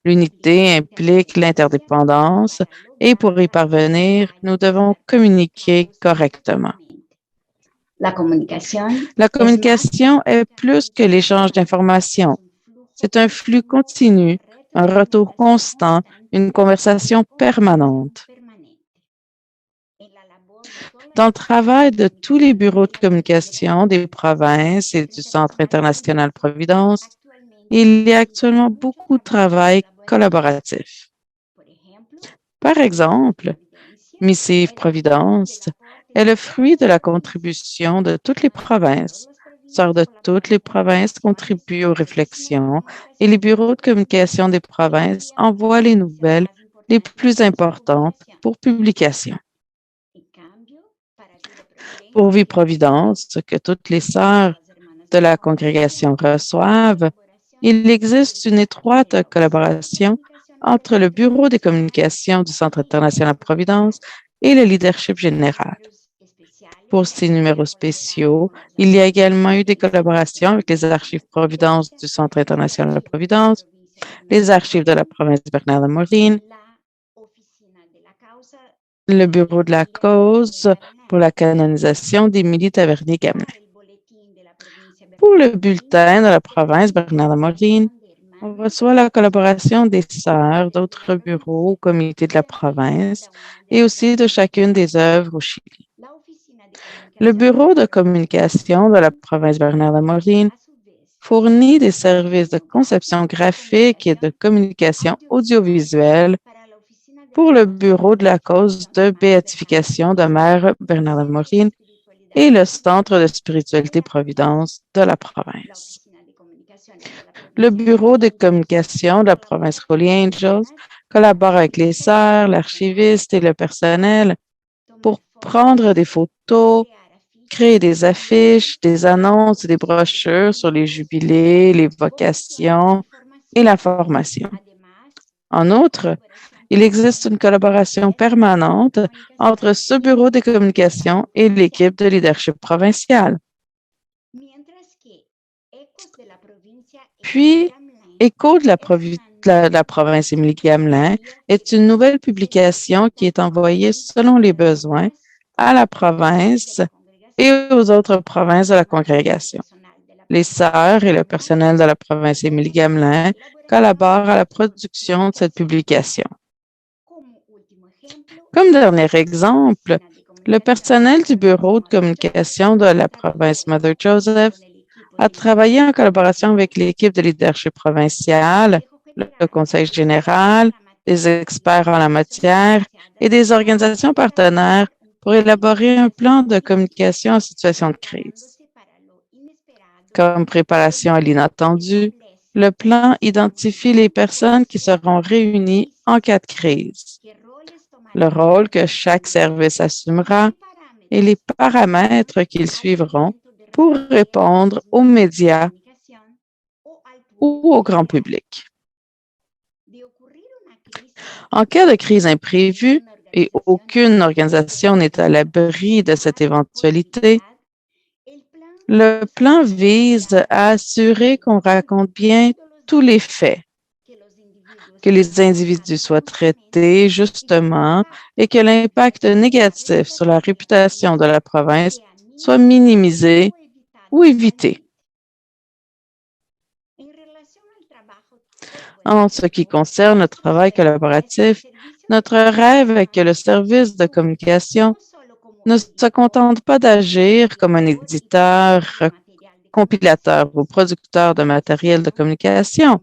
L'unité implique l'interdépendance et pour y parvenir, nous devons communiquer correctement. La communication est plus que l'échange d'informations. C'est un flux continu, un retour constant, une conversation permanente. Dans le travail de tous les bureaux de communication des provinces et du Centre international Providence, il y a actuellement beaucoup de travail collaboratif. Par exemple, Missive Providence est le fruit de la contribution de toutes les provinces. Sœurs de toutes les provinces contribuent aux réflexions et les bureaux de communication des provinces envoient les nouvelles les plus importantes pour publication. Pour Vie Providence, que toutes les sœurs de la congrégation reçoivent, il existe une étroite collaboration entre le Bureau des communications du Centre international Providence et le leadership général. Pour ces numéros spéciaux, il y a également eu des collaborations avec les archives Providence du Centre international Providence, les archives de la province Bernard-Lamourine, le Bureau de la cause pour la canonisation d'Émilie Tavernier-Gamelin. Pour le bulletin de la province Bernard-Lamourine, on reçoit la collaboration des sœurs d'autres bureaux, comités de la province et aussi de chacune des œuvres au Chili. Le bureau de communication de la province Bernard-Lamourine fournit des services de conception graphique et de communication audiovisuelle pour le bureau de la cause de béatification de Mère Bernard-Lamourine et le Centre de spiritualité Providence de la province. Le bureau de communication de la province Holy Angels collabore avec les sœurs, l'archiviste et le personnel pour prendre des photos, créer des affiches, des annonces et des brochures sur les jubilés, les vocations et la formation. En outre, Il existe une collaboration permanente entre ce bureau des communications et l'équipe de leadership provincial. Puis, Écho de la province Émilie-Gamelin est une nouvelle publication qui est envoyée selon les besoins à la province et aux autres provinces de la congrégation. Les sœurs et le personnel de la province Émilie-Gamelin collaborent à la production de cette publication. Comme dernier exemple, le personnel du bureau de communication de la province Mother Joseph a travaillé en collaboration avec l'équipe de leadership provincial, le conseil général, des experts en la matière et des organisations partenaires pour élaborer un plan de communication en situation de crise. Comme préparation à l'inattendu, le plan identifie les personnes qui seront réunies en cas de crise, le rôle que chaque service assumera et les paramètres qu'ils suivront pour répondre aux médias ou au grand public. En cas de crise imprévue, et aucune organisation n'est à l'abri de cette éventualité, le plan vise à assurer qu'on raconte bien tous les faits, que les individus soient traités justement et que l'impact négatif sur la réputation de la province soit minimisé ou évité. En ce qui concerne le travail collaboratif, notre rêve est que le service de communication ne se contente pas d'agir comme un éditeur, compilateur ou producteur de matériel de communication,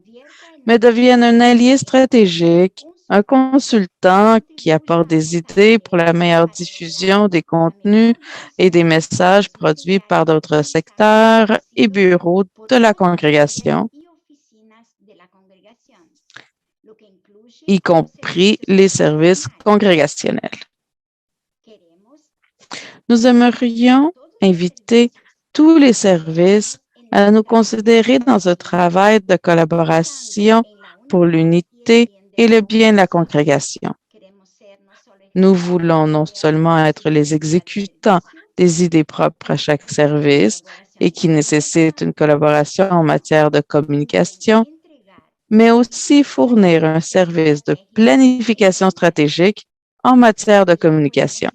mais devienne un allié stratégique, un consultant qui apporte des idées pour la meilleure diffusion des contenus et des messages produits par d'autres secteurs et bureaux de la congrégation, y compris les services congrégationnels. Nous aimerions inviter tous les services à nous considérer dans un travail de collaboration pour l'unité et le bien de la congrégation. Nous voulons non seulement être les exécutants des idées propres à chaque service et qui nécessitent une collaboration en matière de communication, mais aussi fournir un service de planification stratégique en matière de communication.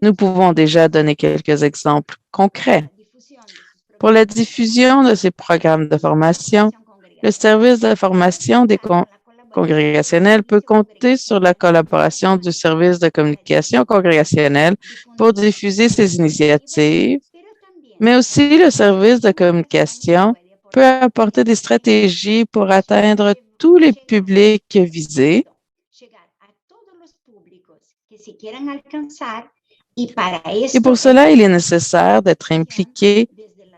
Nous pouvons déjà donner quelques exemples concrets. Pour la diffusion de ces programmes de formation, le service de formation des congrégationnels peut compter sur la collaboration du service de communication congrégationnel pour diffuser ces initiatives, mais aussi le service de communication peut apporter des stratégies pour atteindre tous les publics visés et pour cela, il est nécessaire d'être impliqué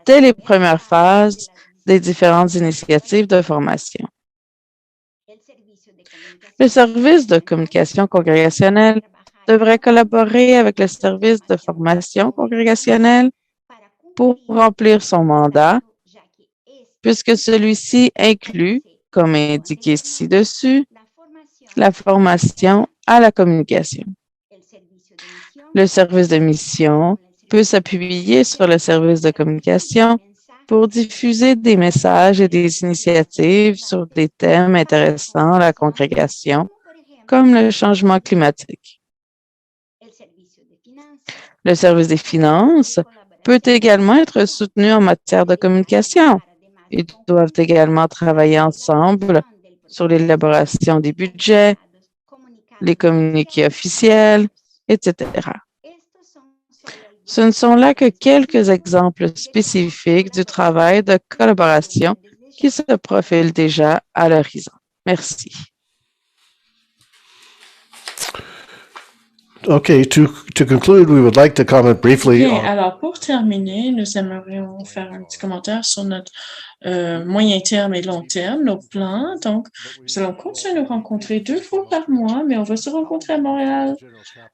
dès les premières phases des différentes initiatives de formation. Le service de communication congrégationnelle devrait collaborer avec le service de formation congrégationnelle pour remplir son mandat, puisque celui-ci inclut, comme indiqué ci-dessus, la formation à la communication. Le service de mission peut s'appuyer sur le service de communication pour diffuser des messages et des initiatives sur des thèmes intéressants à la congrégation, comme le changement climatique. Le service des finances peut également être soutenu en matière de communication. Ils doivent également travailler ensemble sur l'élaboration des budgets, les communiqués officiels, etc. Ce ne sont là que quelques exemples spécifiques du travail de collaboration qui se profile déjà à l'horizon. Merci. Okay, to conclude, we would like to comment briefly. Bien, alors pour terminer, nous aimerions faire un petit commentaire sur notre moyen terme et long terme, nos plans. Donc, nous allons continuer à nous rencontrer 2 fois par mois, mais on va se rencontrer à Montréal.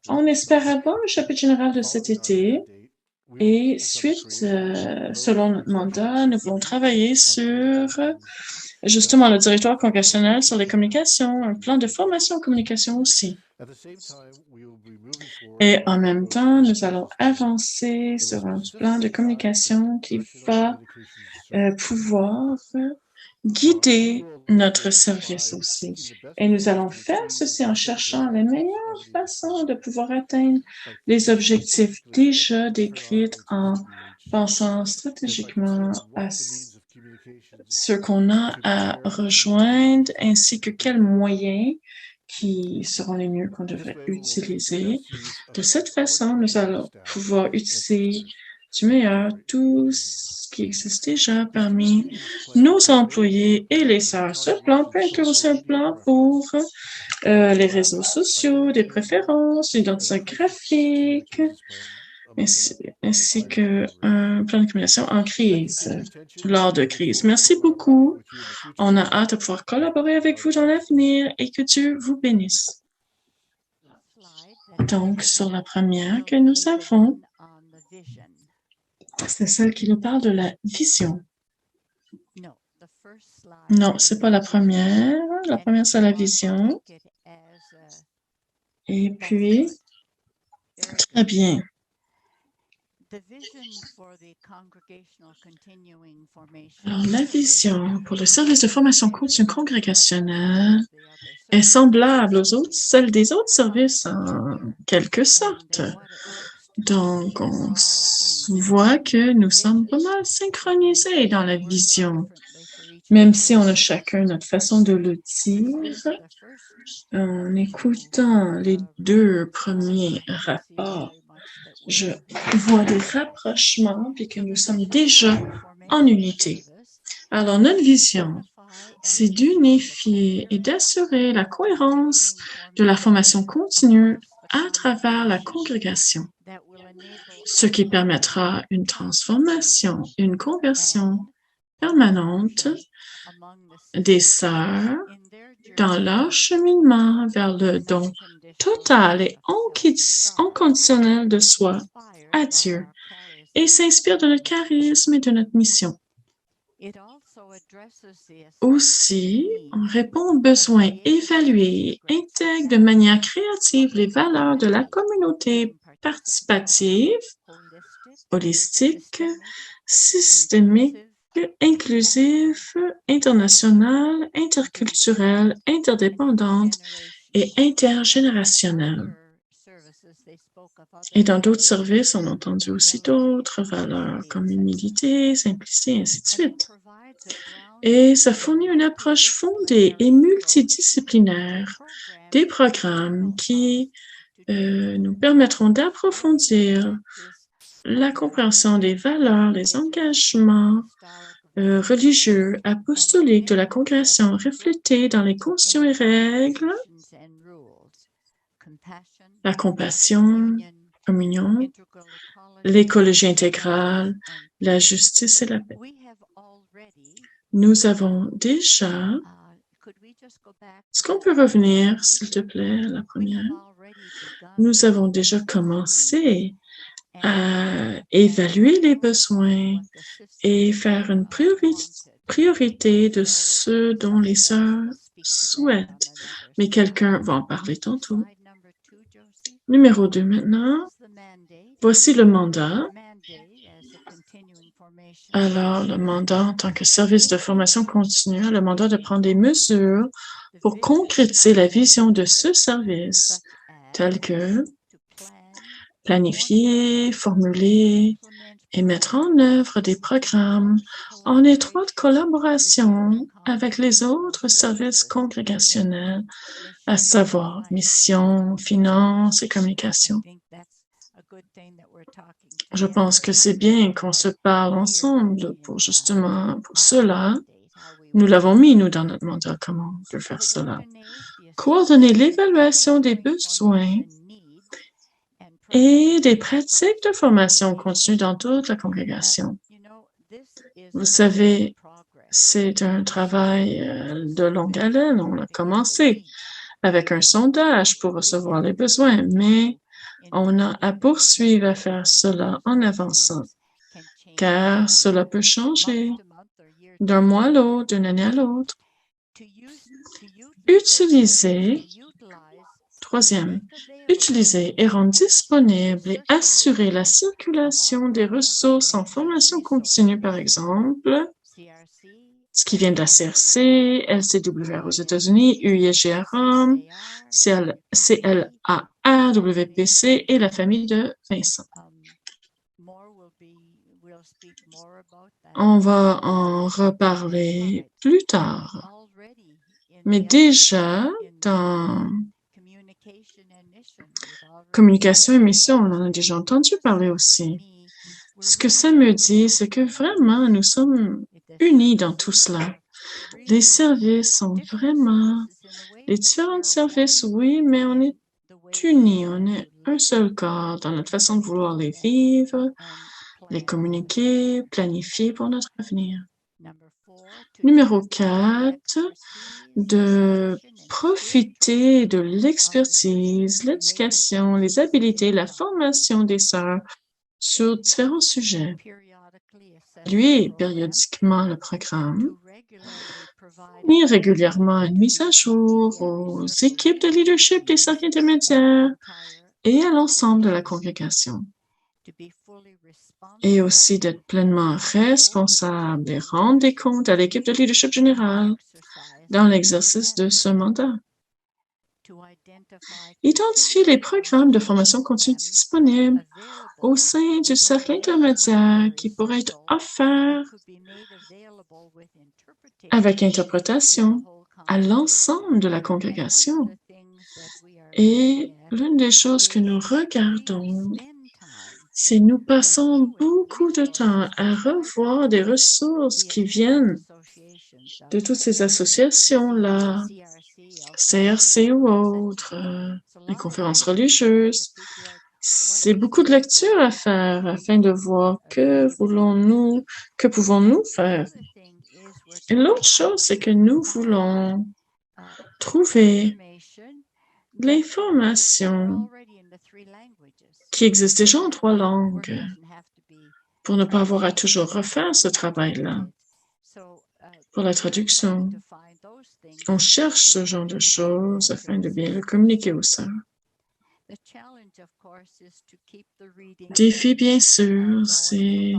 On espère avant le chapitre général de cet été. Et suite, selon notre mandat, nous voulons travailler sur justement le directoire congressionnel sur les communications, un plan de formation en communication aussi. Et en même temps, nous allons avancer sur un plan de communication qui va pouvoir guider notre service aussi. Et nous allons faire ceci en cherchant les meilleures façons de pouvoir atteindre les objectifs déjà décrits en pensant stratégiquement à ce qu'on a à rejoindre ainsi que quels moyens qui seront les mieux qu'on devrait utiliser. De cette façon, nous allons pouvoir utiliser du meilleur tout ce qui existe déjà parmi nos employés et les sœurs. Ce plan peut inclure aussi un plan pour les réseaux sociaux, des préférences, l'identité graphique, ainsi qu'un plan de communication en crise, lors de crise. Merci beaucoup. On a hâte de pouvoir collaborer avec vous dans l'avenir et que Dieu vous bénisse. Donc, sur la première que nous avons, c'est celle qui nous parle de la vision. Non, c'est pas la première. La première, c'est la vision. Et puis, très bien. Alors, la vision pour le service de formation continue congrégationnelle est semblable aux autres, celle des autres services en quelque sorte. Donc, on voit que nous sommes pas mal synchronisés dans la vision, même si on a chacun notre façon de le dire. En écoutant les deux premiers rapports, je vois des rapprochements puis que nous sommes déjà en unité. Alors, notre vision, c'est d'unifier et d'assurer la cohérence de la formation continue à travers la congrégation, ce qui permettra une transformation, une conversion permanente des sœurs dans leur cheminement vers le don total et inconditionnel de soi à Dieu et s'inspire de notre charisme et de notre mission. Aussi, on répond aux besoins évalués et intègre de manière créative les valeurs de la communauté participative, holistique, systémique, inclusive, internationale, interculturelle, interdépendante et intergénérationnelle. Et dans d'autres services, on a entendu aussi d'autres valeurs comme humilité, simplicité, ainsi de suite. Et ça fournit une approche fondée et multidisciplinaire des programmes qui nous permettront d'approfondir la compréhension des valeurs, les engagements religieux, apostoliques de la congrégation reflétés dans les constitutions et règles, la compassion, communion, l'écologie intégrale, la justice et la paix. Nous avons déjà... Est-ce qu'on peut revenir, s'il te plaît, à la première? Nous avons déjà commencé à évaluer les besoins et faire une priorité de ce dont les sœurs souhaitent. Mais quelqu'un va en parler tantôt. Numéro 2 maintenant. Voici le mandat. Alors, le mandat en tant que service de formation continue a le mandat de prendre des mesures pour concrétiser la vision de ce service, telles que planifier, formuler et mettre en œuvre des programmes en étroite collaboration avec les autres services congrégationnels, à savoir mission, finances et communication. Je pense que c'est bien qu'on se parle ensemble pour justement, pour cela. Nous l'avons mis, nous, dans notre mandat, comment on peut faire cela. Coordonner l'évaluation des besoins et des pratiques de formation continue dans toute la congrégation. Vous savez, c'est un travail de longue haleine. On a commencé avec un sondage pour recevoir les besoins, mais on a à poursuivre à faire cela en avançant, car cela peut changer d'un mois à l'autre, d'une année à l'autre. Utiliser, troisième, utiliser et rendre disponible et assurer la circulation des ressources en formation continue, par exemple, ce qui vient de la CRC, LCWR aux États-Unis, UISG Rome, CLAR, WPC et la famille de Vincent. On va en reparler plus tard. Mais déjà, dans communication et mission, on en a déjà entendu parler aussi. Ce que ça me dit, c'est que vraiment, nous sommes unis dans tout cela. Les services sont vraiment, les différents services, oui, mais on est unis, on est un seul corps dans notre façon de vouloir les vivre, les communiquer, planifier pour notre avenir. Numéro 4, de profiter de l'expertise, l'éducation, les habiletés, la formation des sœurs sur différents sujets. Lui, périodiquement le programme, ni régulièrement une mise à jour aux équipes de leadership des cercles intermédiaires et à l'ensemble de la congrégation. Et aussi d'être pleinement responsable et rendre des comptes à l'équipe de leadership général dans l'exercice de ce mandat. Identifier les programmes de formation continue disponibles au sein du cercle intermédiaire qui pourraient être offerts avec interprétation à l'ensemble de la congrégation. Et l'une des choses que nous regardons, c'est nous passons beaucoup de temps à revoir des ressources qui viennent de toutes ces associations-là, CRC ou autres, les conférences religieuses. C'est beaucoup de lecture à faire afin de voir que pouvons-nous faire. Et l'autre chose, c'est que nous voulons trouver l'information qui existe déjà en 3 langues pour ne pas avoir à toujours refaire ce travail-là. Pour la traduction, on cherche ce genre de choses afin de bien le communiquer aux sœurs. Défi, bien sûr, c'est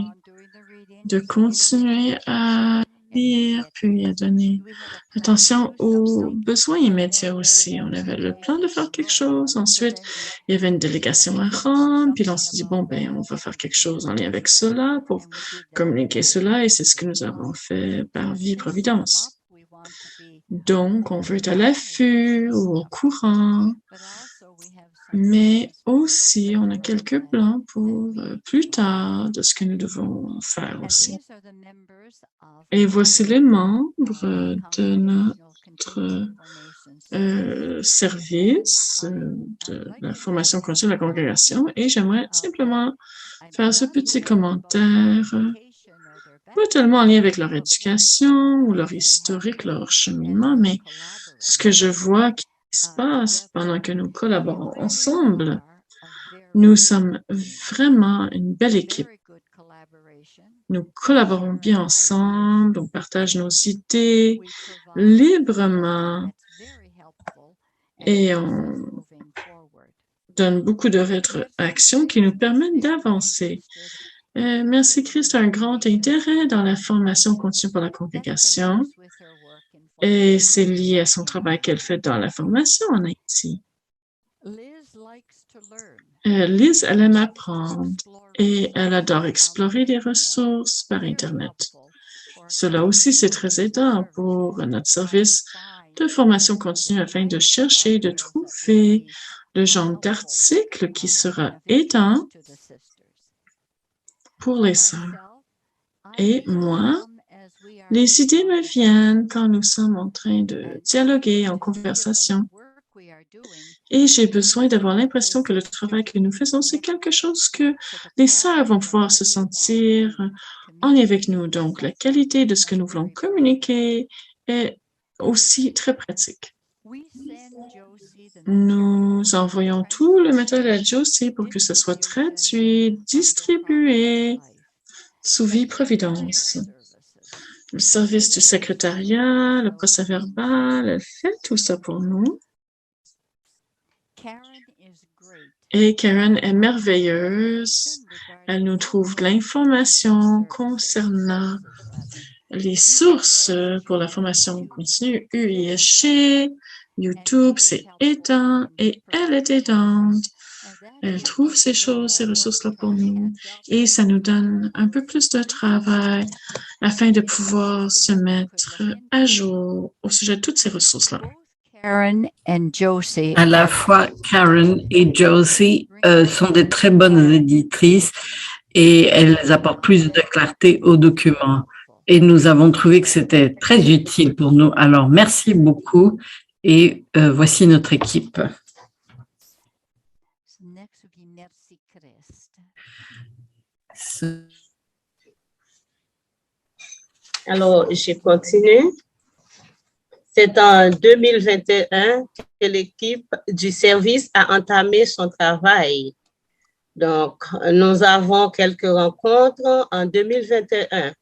de continuer à lire, puis à donner attention aux besoins immédiats aussi. On avait le plan de faire quelque chose. Ensuite, il y avait une délégation à Rome, puis là, on s'est dit, bon, ben, on va faire quelque chose en lien avec cela pour communiquer cela, et c'est ce que nous avons fait par Vie-Providence. Donc, on veut être à l'affût ou au courant, mais aussi, on a quelques plans pour plus tard de ce que nous devons faire aussi. Et voici les membres de notre service de la formation continue de la congrégation, et j'aimerais simplement faire ce petit commentaire, pas tellement en lien avec leur éducation ou leur historique, leur cheminement, mais ce que je vois qui se passe pendant que nous collaborons ensemble. Nous sommes vraiment une belle équipe. Nous collaborons bien ensemble, on partage nos idées librement et on donne beaucoup de rétroactions qui nous permettent d'avancer. Merci Christ a un grand intérêt dans la formation continue pour la congrégation et c'est lié à son travail qu'elle fait dans la formation en Haïti. Liz, elle aime apprendre et elle adore explorer des ressources par Internet. Cela aussi, c'est très aidant pour notre service de formation continue afin de chercher, de trouver le genre d'article qui sera aidant pour les sœurs. Et moi, les idées me viennent quand nous sommes en train de dialoguer en conversation. Et j'ai besoin d'avoir l'impression que le travail que nous faisons, c'est quelque chose que les sœurs vont pouvoir se sentir en lien avec nous. Donc, la qualité de ce que nous voulons communiquer est aussi très pratique. Nous envoyons tout le matériel à Josie pour que ce soit traduit, distribué sous Vie-Providence. Le service du secrétariat, le procès-verbal, elle fait tout ça pour nous. Et Karen est merveilleuse. Elle nous trouve de l'information concernant les sources pour la formation continue. UISG, YouTube, c'est aidant et elle est aidante. Elle trouve ces choses, ces ressources-là pour nous et ça nous donne un peu plus de travail afin de pouvoir se mettre à jour au sujet de toutes ces ressources-là. Karen and Josie. À la fois, Karen et Josie sont des très bonnes éditrices et elles apportent plus de clarté aux documents. Et nous avons trouvé que c'était très utile pour nous. Alors, merci beaucoup et voici notre équipe. Alors, je continue. C'est en 2021 que l'équipe du service a entamé son travail. Donc, nous avons quelques rencontres en 2021.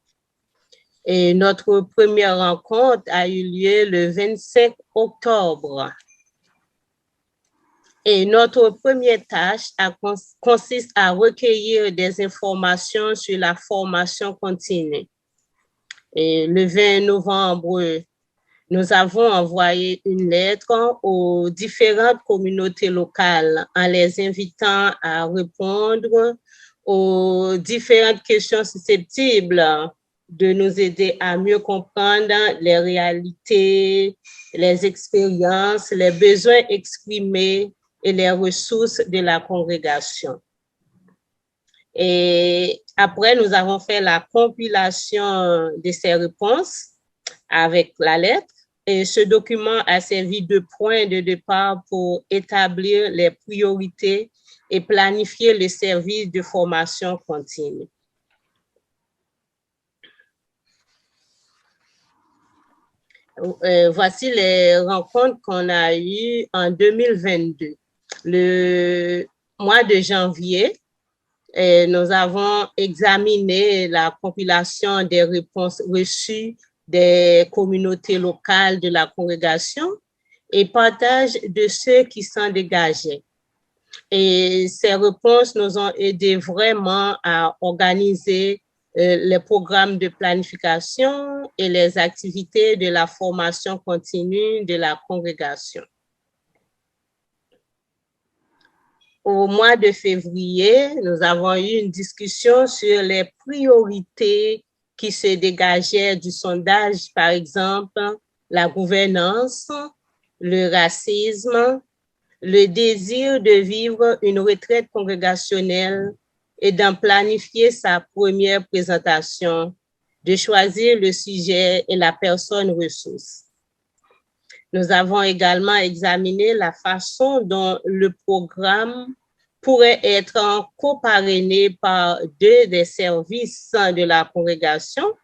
Et notre première rencontre a eu lieu le 25 octobre. Et notre première tâche consiste à recueillir des informations sur la formation continue. Et le 20 novembre, nous avons envoyé une lettre aux différentes communautés locales en les invitant à répondre aux différentes questions susceptibles de nous aider à mieux comprendre les réalités, les expériences, les besoins exprimés et les ressources de la congrégation. Et après, nous avons fait la compilation de ces réponses avec la lettre. Et ce document a servi de point de départ pour établir les priorités et planifier le service de formation continue. Voici les rencontres qu'on a eues en 2022. Le mois de janvier, nous avons examiné la compilation des réponses reçues des communautés locales de la congrégation et partage de ceux qui s'en dégageaient. Et ces réponses nous ont aidé vraiment à organiser les programmes de planification et les activités de la formation continue de la congrégation. Au mois de février, nous avons eu une discussion sur les priorités qui se dégageaient du sondage, par exemple, la gouvernance, le racisme, le désir de vivre une retraite congrégationnelle et d'en planifier sa première présentation, de choisir le sujet et la personne ressource. Nous avons également examiné la façon dont le programme pourrait être coparrainé par deux des services de la congrégation,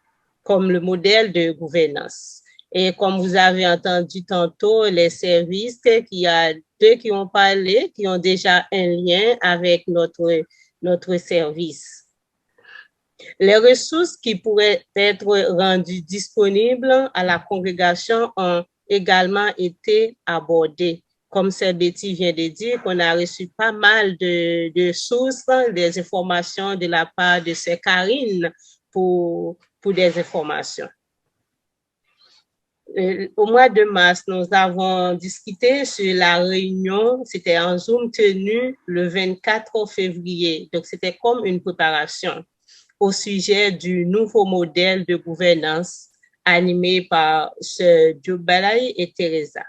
comme le modèle de gouvernance. Et comme vous avez entendu tantôt, les services, il y a deux qui ont parlé, qui ont déjà un lien avec notre service. Les ressources qui pourraient être rendues disponibles à la congrégation ont également été abordées. Comme Betty vient de dire, qu'on a reçu pas mal de sources, des informations de la part de Sœur Karine pour des informations. Au mois de mars, nous avons discuté sur la réunion, c'était en Zoom tenue le 24 février. Donc, c'était comme une préparation au sujet du nouveau modèle de gouvernance animé par Sœur Djobalai et Teresa.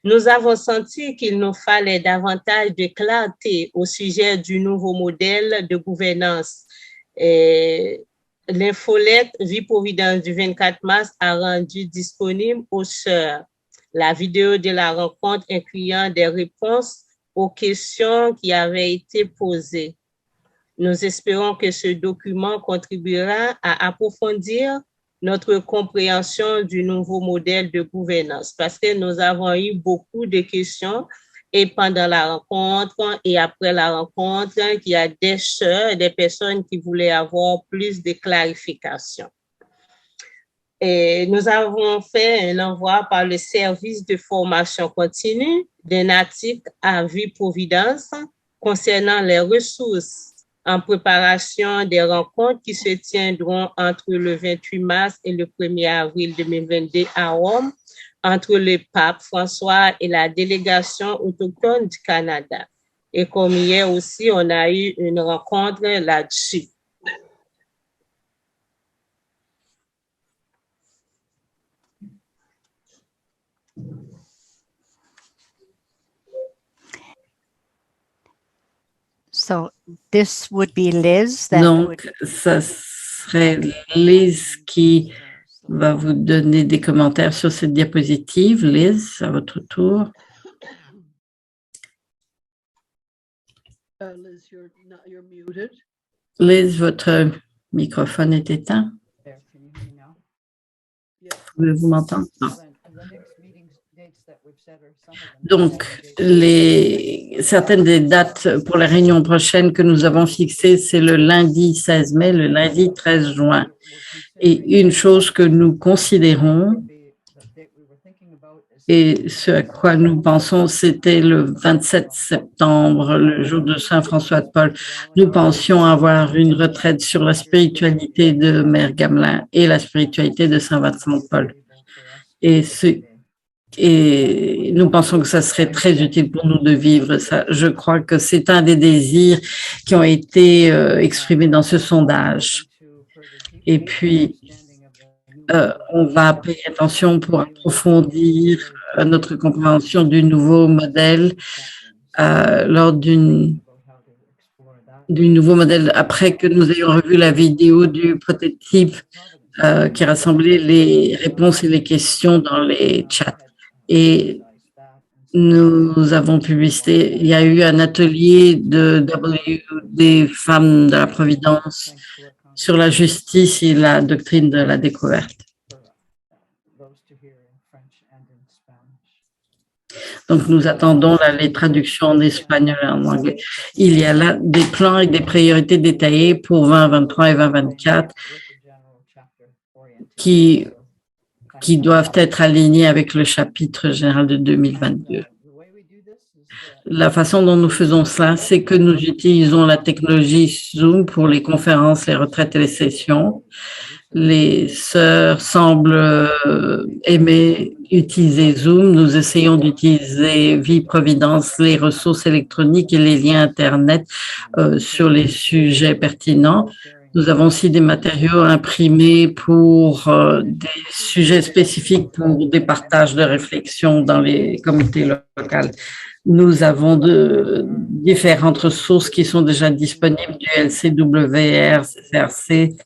Nous avons senti qu'il nous fallait davantage de clarté au sujet du nouveau modèle de gouvernance. L'infolette Vie Providence du 24 mars a rendu disponible aux sœurs la vidéo de la rencontre incluant des réponses aux questions qui avaient été posées. Nous espérons que ce document contribuera à approfondir notre compréhension du nouveau modèle de gouvernance parce que nous avons eu beaucoup de questions et pendant la rencontre et après la rencontre, il y a des sœurs, des personnes qui voulaient avoir plus de clarification. Et nous avons fait un envoi par le service de formation continue de Natic à Vie-Providence concernant les ressources en préparation des rencontres qui se tiendront entre le 28 mars et le 1er avril 2022 à Rome entre le pape François et la délégation autochtone du Canada. Et comme hier aussi, on a eu une rencontre là-dessus. So this would be Liz. Donc, ça serait Liz qui va vous donner des commentaires sur cette diapositive. Liz, à votre tour. Liz, you're muted. Liz, votre microphone est éteint. Pouvez-vous m'entendre? Non. Donc, certaines des dates pour la réunion prochaine que nous avons fixées, c'est le lundi 16 mai, le lundi 13 juin. Et une chose que nous considérons, et ce à quoi nous pensons, c'était le 27 septembre, le jour de Saint François de Paul. Nous pensions avoir une retraite sur la spiritualité de Mère Gamelin et la spiritualité de Saint Vincent de Paul. Et nous pensons que ça serait très utile pour nous de vivre ça. Je crois que c'est un des désirs qui ont été exprimés dans ce sondage. Et puis, on va payer attention pour approfondir notre compréhension du nouveau modèle lors du nouveau modèle après que nous ayons revu la vidéo du prototype qui rassemblait les réponses et les questions dans les chats. Et nous avons publié, il y a eu un atelier des femmes de la Providence sur la justice et la doctrine de la découverte. Donc, nous attendons les traductions en espagnol et en anglais. Il y a là des plans et des priorités détaillées pour 2023 et 2024 qui doivent être alignés avec le chapitre général de 2022. La façon dont nous faisons cela, c'est que nous utilisons la technologie Zoom pour les conférences, les retraites et les sessions. Les sœurs semblent aimer utiliser Zoom. Nous essayons d'utiliser Vie-Providence, les ressources électroniques et les liens Internet sur les sujets pertinents. Nous avons aussi des matériaux imprimés pour des sujets spécifiques pour des partages de réflexion dans les comités locaux. Nous avons différentes ressources qui sont déjà disponibles du LCWR, CCRC.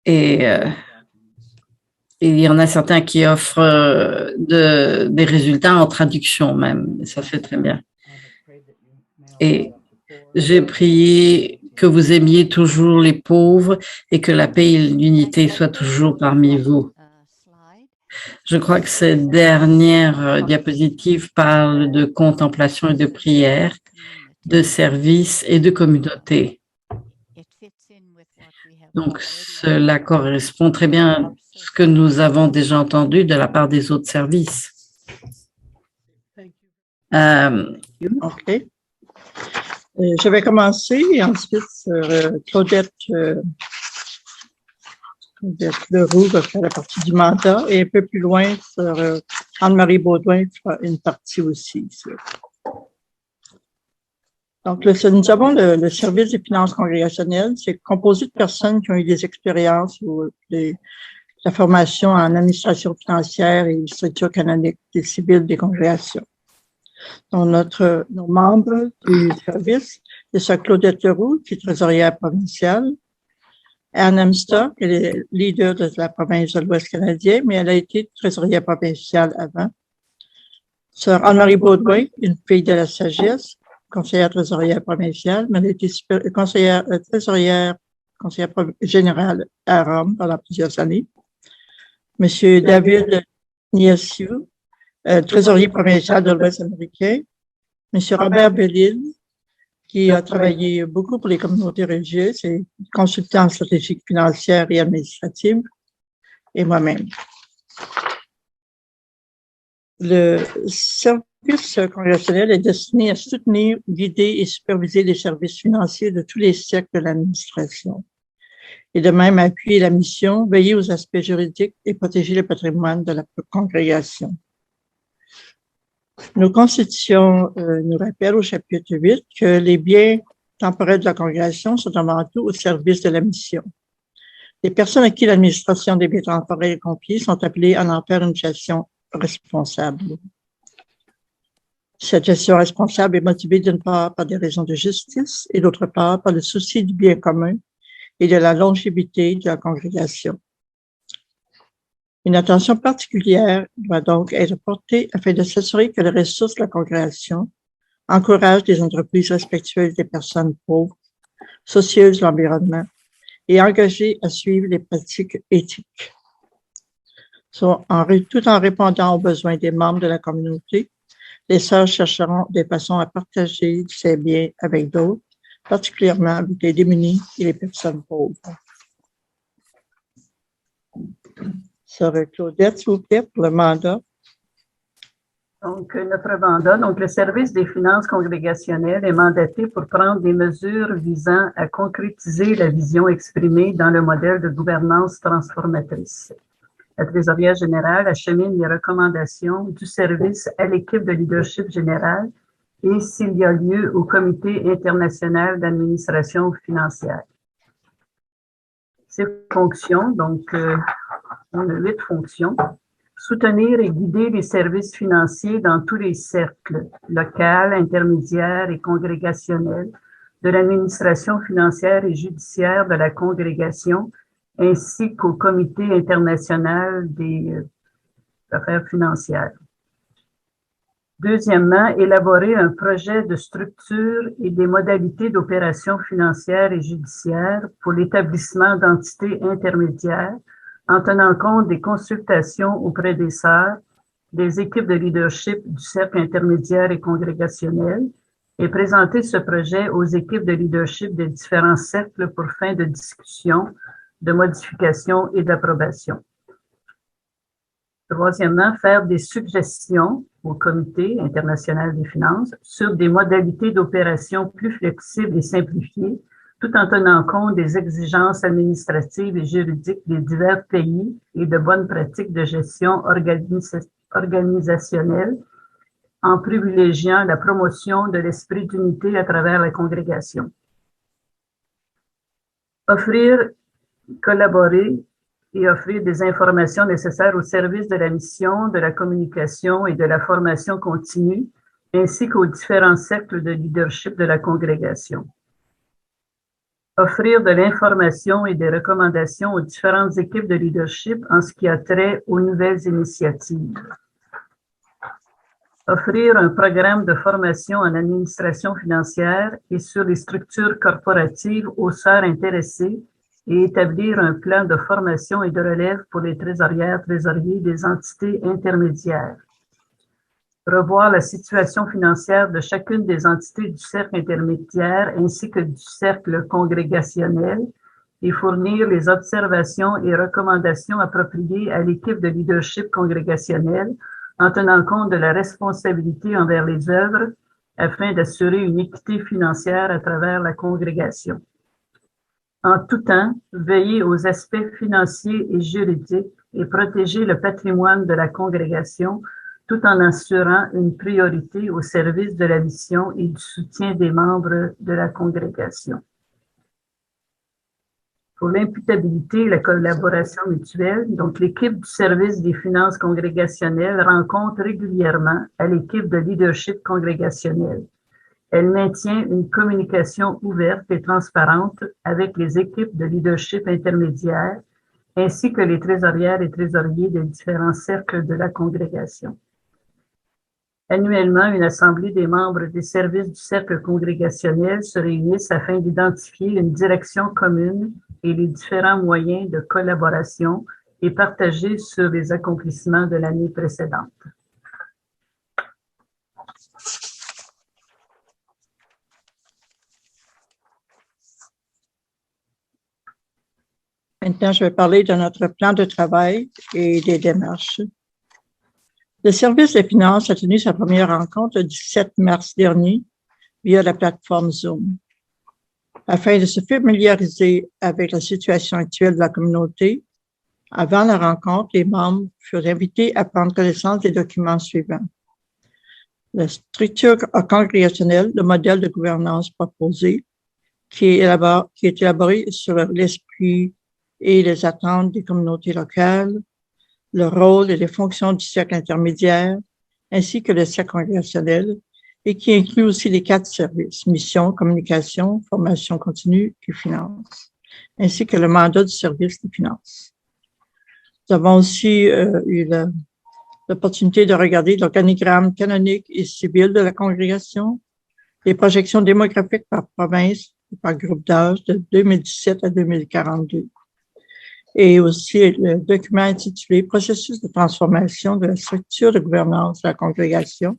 Et il y en a certains qui offrent des résultats en traduction même. Ça fait très bien. Et j'ai prié que vous aimiez toujours les pauvres et que la paix et l'unité soient toujours parmi vous. Je crois que cette dernière diapositive parle de contemplation et de prière, de service et de communauté. Donc, cela correspond très bien à ce que nous avons déjà entendu de la part des autres services. OK. Je vais commencer et ensuite Claudette Leroux va faire la partie du mandat et un peu plus loin sur Anne-Marie Baudouin fera une partie aussi. Donc, nous avons le service des finances congrégationnelles. C'est composé de personnes qui ont eu des expériences ou la formation en administration financière et structure canonique des civils des congrégations. Donc, nos membres du service, c'est ça Claudette Leroux, qui est trésorière provinciale. Anne Amster, elle est leader de la province de l'Ouest canadien, mais elle a été trésorière provinciale avant. Sœur Anne-Marie Baudouin, une fille de la sagesse, conseillère trésorière provinciale, mais elle a été conseillère générale à Rome pendant plusieurs années. Monsieur David Niassiou, trésorier provincial de l'Ouest américain. Monsieur Robert Bellil, qui a travaillé beaucoup pour les communautés religieuses et consultant stratégique financière et administrative, et moi-même. Le service congrégationnel est destiné à soutenir, guider et superviser les services financiers de tous les cercles de l'administration. Et de même appuyer la mission, veiller aux aspects juridiques et protéger le patrimoine de la congrégation. Nos constitutions nous rappellent au chapitre 8 que les biens temporels de la congrégation sont avant tout au service de la mission. Les personnes à qui l'administration des biens temporels est confiée sont appelées à en faire une gestion responsable. Cette gestion responsable est motivée d'une part par des raisons de justice et d'autre part par le souci du bien commun et de la longévité de la congrégation. Une attention particulière doit donc être portée afin de s'assurer que les ressources de la congrégation encouragent des entreprises respectueuses des personnes pauvres, soucieuses de l'environnement et engagées à suivre les pratiques éthiques. Tout en répondant aux besoins des membres de la communauté, les sœurs chercheront des façons à partager ces biens avec d'autres, particulièrement avec les démunis et les personnes pauvres. Sœur Claudette, s'il vous plaît, pour le mandat. Donc, notre mandat, donc le service des finances congrégationnelles est mandaté pour prendre des mesures visant à concrétiser la vision exprimée dans le modèle de gouvernance transformatrice. La trésorière générale achemine les recommandations du service à l'équipe de leadership général et, s'il y a lieu, au Comité international d'administration financière. Ces fonctions, donc, on a 8 fonctions. Soutenir et guider les services financiers dans tous les cercles, local, intermédiaire et congrégationnel, de l'administration financière et judiciaire de la congrégation, ainsi qu'au Comité international des affaires financières. Deuxièmement, élaborer un projet de structure et des modalités d'opération financière et judiciaire pour l'établissement d'entités intermédiaires en tenant compte des consultations auprès des sœurs, des équipes de leadership du cercle intermédiaire et congrégationnel et présenter ce projet aux équipes de leadership des différents cercles pour fin de discussion, de modification et d'approbation. Troisièmement, faire des suggestions au Comité international des finances sur des modalités d'opération plus flexibles et simplifiées, tout en tenant compte des exigences administratives et juridiques des divers pays et de bonnes pratiques de gestion organisationnelle, en privilégiant la promotion de l'esprit d'unité à travers la congrégation. Offrir, collaborer et offrir des informations nécessaires au service de la mission, de la communication et de la formation continue, ainsi qu'aux différents cercles de leadership de la congrégation. Offrir de l'information et des recommandations aux différentes équipes de leadership en ce qui a trait aux nouvelles initiatives. Offrir un programme de formation en administration financière et sur les structures corporatives aux sœurs intéressées et établir un plan de formation et de relève pour les trésorières, trésoriers des entités intermédiaires. Revoir la situation financière de chacune des entités du cercle intermédiaire ainsi que du cercle congrégationnel et fournir les observations et recommandations appropriées à l'équipe de leadership congrégationnel en tenant compte de la responsabilité envers les œuvres afin d'assurer une équité financière à travers la congrégation. En tout temps, veiller aux aspects financiers et juridiques et protéger le patrimoine de la congrégation tout en assurant une priorité au service de la mission et du soutien des membres de la congrégation. Pour l'imputabilité et la collaboration mutuelle, donc l'équipe du service des finances congrégationnelles rencontre régulièrement à l'équipe de leadership congrégationnel. Elle maintient une communication ouverte et transparente avec les équipes de leadership intermédiaires ainsi que les trésorières et trésoriers des différents cercles de la congrégation. Annuellement, une assemblée des membres des services du cercle congrégationnel se réunissent afin d'identifier une direction commune et les différents moyens de collaboration et partager sur les accomplissements de l'année précédente. Maintenant, je vais parler de notre plan de travail et des démarches. Le service des finances a tenu sa première rencontre le 17 mars dernier via la plateforme Zoom. Afin de se familiariser avec la situation actuelle de la communauté, avant la rencontre, les membres furent invités à prendre connaissance des documents suivants. La structure congrégationnelle, le modèle de gouvernance proposé, qui est élaboré sur l'esprit et les attentes des communautés locales, le rôle et les fonctions du cercle intermédiaire, ainsi que le cercle congrégationnel, et qui inclut aussi les 4 services, mission, communication, formation continue et finances, ainsi que le mandat du service des finances. Nous avons aussi eu l'opportunité de regarder l'organigramme canonique et civil de la congrégation, les projections démographiques par province et par groupe d'âge de 2017 à 2042, et aussi le document intitulé « Processus de transformation de la structure de gouvernance de la congrégation ».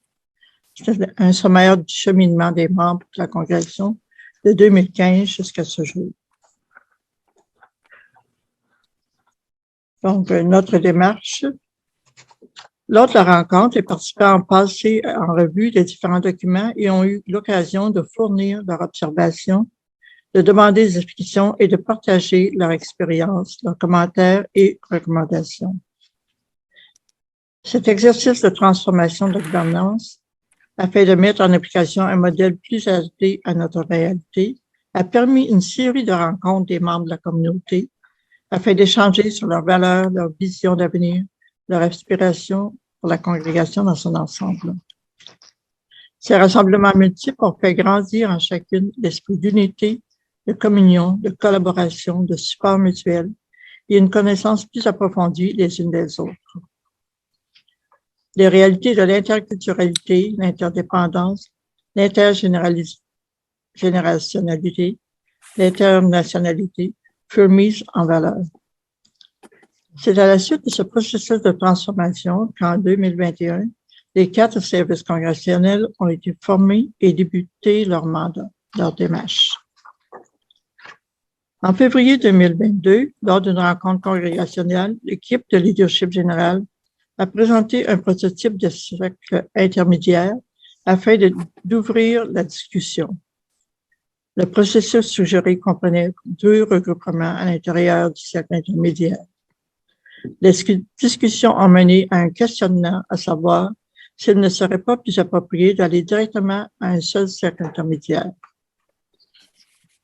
C'est un sommaire du cheminement des membres de la congrégation de 2015 jusqu'à ce jour. Donc, notre démarche. Lors de la rencontre, les participants ont passé en revue les différents documents et ont eu l'occasion de fournir leurs observations, de demander des explications et de partager leur expérience, leurs commentaires et recommandations. Cet exercice de transformation de la gouvernance, afin de mettre en application un modèle plus adapté à notre réalité, a permis une série de rencontres des membres de la communauté afin d'échanger sur leurs valeurs, leur vision d'avenir, leur aspiration pour la congrégation dans son ensemble. Ces rassemblements multiples ont fait grandir en chacune l'esprit d'unité, de communion, de collaboration, de support mutuel et une connaissance plus approfondie les unes des autres. Les réalités de l'interculturalité, l'interdépendance, l'intergénérationnalité, l'internationalité furent mises en valeur. C'est à la suite de ce processus de transformation qu'en 2021, les 4 services congrégationnels ont été formés et débuté leur mandat, leur démarche. En février 2022, lors d'une rencontre congrégationnelle, l'équipe de leadership général a présenté un prototype de cercle intermédiaire afin d'ouvrir la discussion. Le processus suggéré comprenait 2 regroupements à l'intérieur du cercle intermédiaire. Les discussions ont mené à un questionnement, à savoir s'il ne serait pas plus approprié d'aller directement à un seul cercle intermédiaire.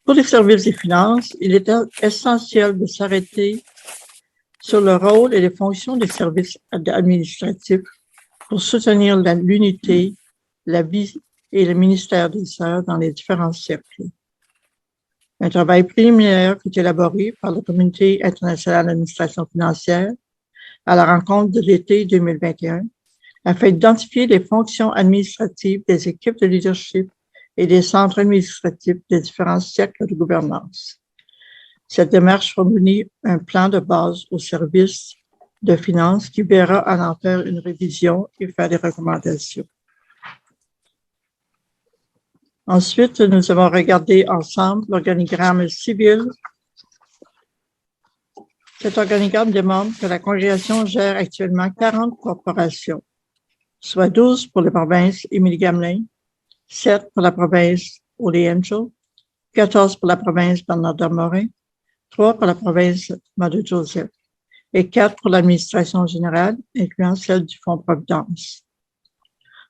Pour les services des finances, il est essentiel de s'arrêter sur le rôle et les fonctions des services administratifs pour soutenir l'unité, la vie et le ministère des Sœurs dans les différents cercles. Un travail préliminaire fut élaboré par la Communauté internationale d'administration financière à la rencontre de l'été 2021 afin d'identifier les fonctions administratives des équipes de leadership et des centres administratifs des différents cercles de gouvernance. Cette démarche fournit un plan de base au service de finances qui verra en faire une révision et faire des recommandations. Ensuite, nous avons regardé ensemble l'organigramme civil. Cet organigramme démontre que la congrégation gère actuellement 40 corporations, soit 12 pour les provinces Émilie-Gamelin, 7 pour la province Holy Angel, 14 pour la province Bernardin-Morin, 3 pour la province Mother-Joseph et 4 pour l'administration générale, incluant celle du Fonds Providence.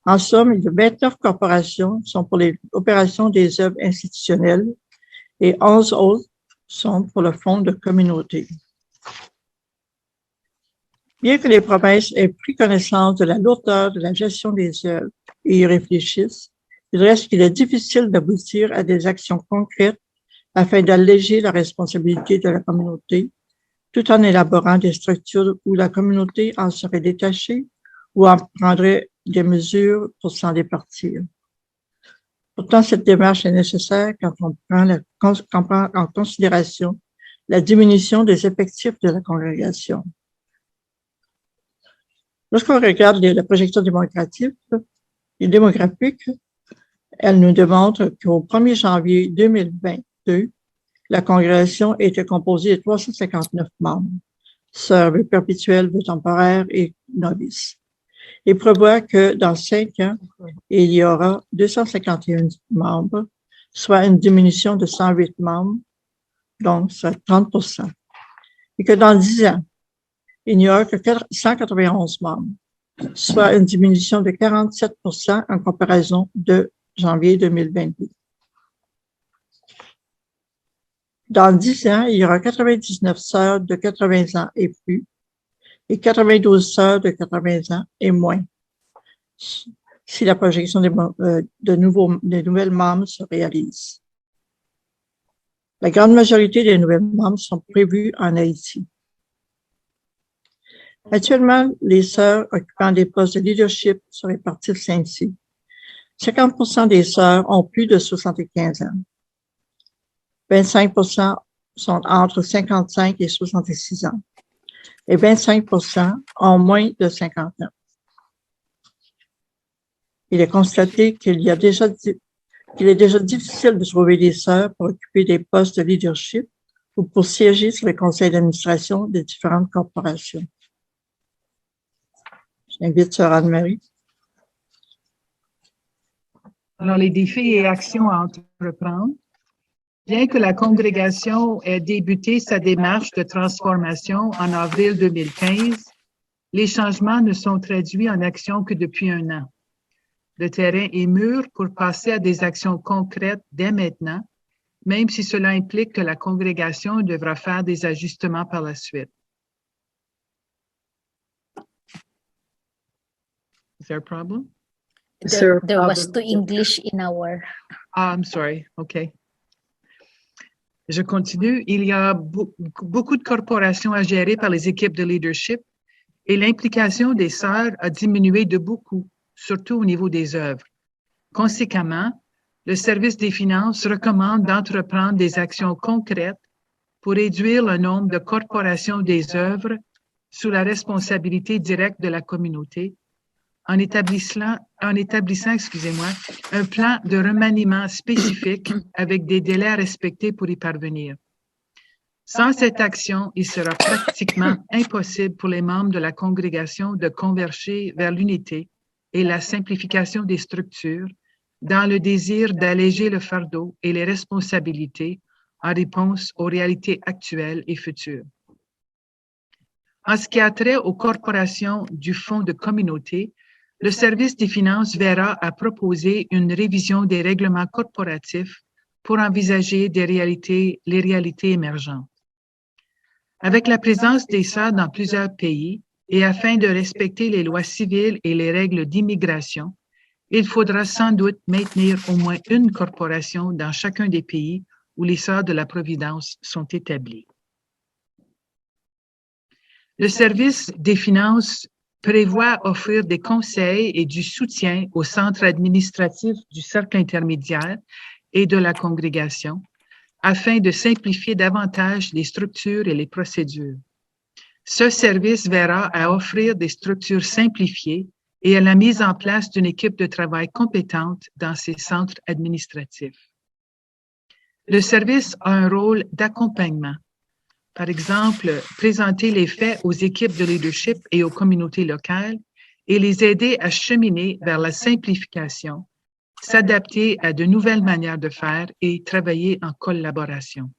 En somme, 29 corporations sont pour les opérations des œuvres institutionnelles et 11 autres sont pour le Fonds de communauté. Bien que les provinces aient pris connaissance de la lourdeur de la gestion des œuvres et y réfléchissent, il reste qu'il est difficile d'aboutir à des actions concrètes afin d'alléger la responsabilité de la communauté, tout en élaborant des structures où la communauté en serait détachée ou en prendrait des mesures pour s'en départir. Pourtant, cette démarche est nécessaire quand on prend en considération la diminution des effectifs de la congrégation. Lorsqu'on regarde la projection démographique, elle nous démontre qu'au 1er janvier 2022, La congrégation était composée de 359 membres, sœurs, vœux perpétuels, vœux temporaires et novices. Il prévoit que dans 5 ans, il y aura 251 membres, soit une diminution de 108 membres, donc soit 30%. Et que dans 10 ans, il n'y aura que 191 membres, soit une diminution de 47% en comparaison de janvier 2022. Dans 10 ans, il y aura 99 sœurs de 80 ans et plus et 92 sœurs de 80 ans et moins, si la projection des nouvelles membres se réalise. La grande majorité des nouvelles membres sont prévues en Haïti. Actuellement, les sœurs occupant des postes de leadership se répartissent ainsi. 50% des sœurs ont plus de 75 ans. 25% sont entre 55 et 66 ans. Et 25% ont moins de 50 ans. Il est constaté qu'il est déjà difficile de trouver des sœurs pour occuper des postes de leadership ou pour siéger sur les conseils d'administration des différentes corporations. J'invite sœur Anne-Marie. Alors, les défis et actions à entreprendre. Bien que la congrégation ait débuté sa démarche de transformation en avril 2015, les changements ne sont traduits en action que depuis 1 an. Le terrain est mûr pour passer à des actions concrètes dès maintenant, même si cela implique que la congrégation devra faire des ajustements par la suite. Is there a problem? There was two English in our... I'm sorry. Okay. Je continue. Il y a beaucoup de corporations à gérer par les équipes de leadership et l'implication des sœurs a diminué de beaucoup, surtout au niveau des œuvres. Conséquemment, le service des finances recommande d'entreprendre des actions concrètes pour réduire le nombre de corporations des œuvres sous la responsabilité directe de la communauté en établissant, un plan de remaniement spécifique avec des délais à respecter pour y parvenir. Sans cette action, il sera pratiquement impossible pour les membres de la congrégation de converger vers l'unité et la simplification des structures dans le désir d'alléger le fardeau et les responsabilités en réponse aux réalités actuelles et futures. En ce qui a trait aux corporations du fonds de communauté, le service des finances verra à proposer une révision des règlements corporatifs pour envisager les réalités émergentes. Avec la présence des sœurs dans plusieurs pays et afin de respecter les lois civiles et les règles d'immigration, il faudra sans doute maintenir au moins une corporation dans chacun des pays où les sœurs de la Providence sont établies. Le service des finances prévoit offrir des conseils et du soutien au centre administratif du cercle intermédiaire et de la congrégation afin de simplifier davantage les structures et les procédures. Ce service verra à offrir des structures simplifiées et à la mise en place d'une équipe de travail compétente dans ces centres administratifs. Le service a un rôle d'accompagnement. Par exemple, présenter les faits aux équipes de leadership et aux communautés locales et les aider à cheminer vers la simplification, s'adapter à de nouvelles manières de faire et travailler en collaboration.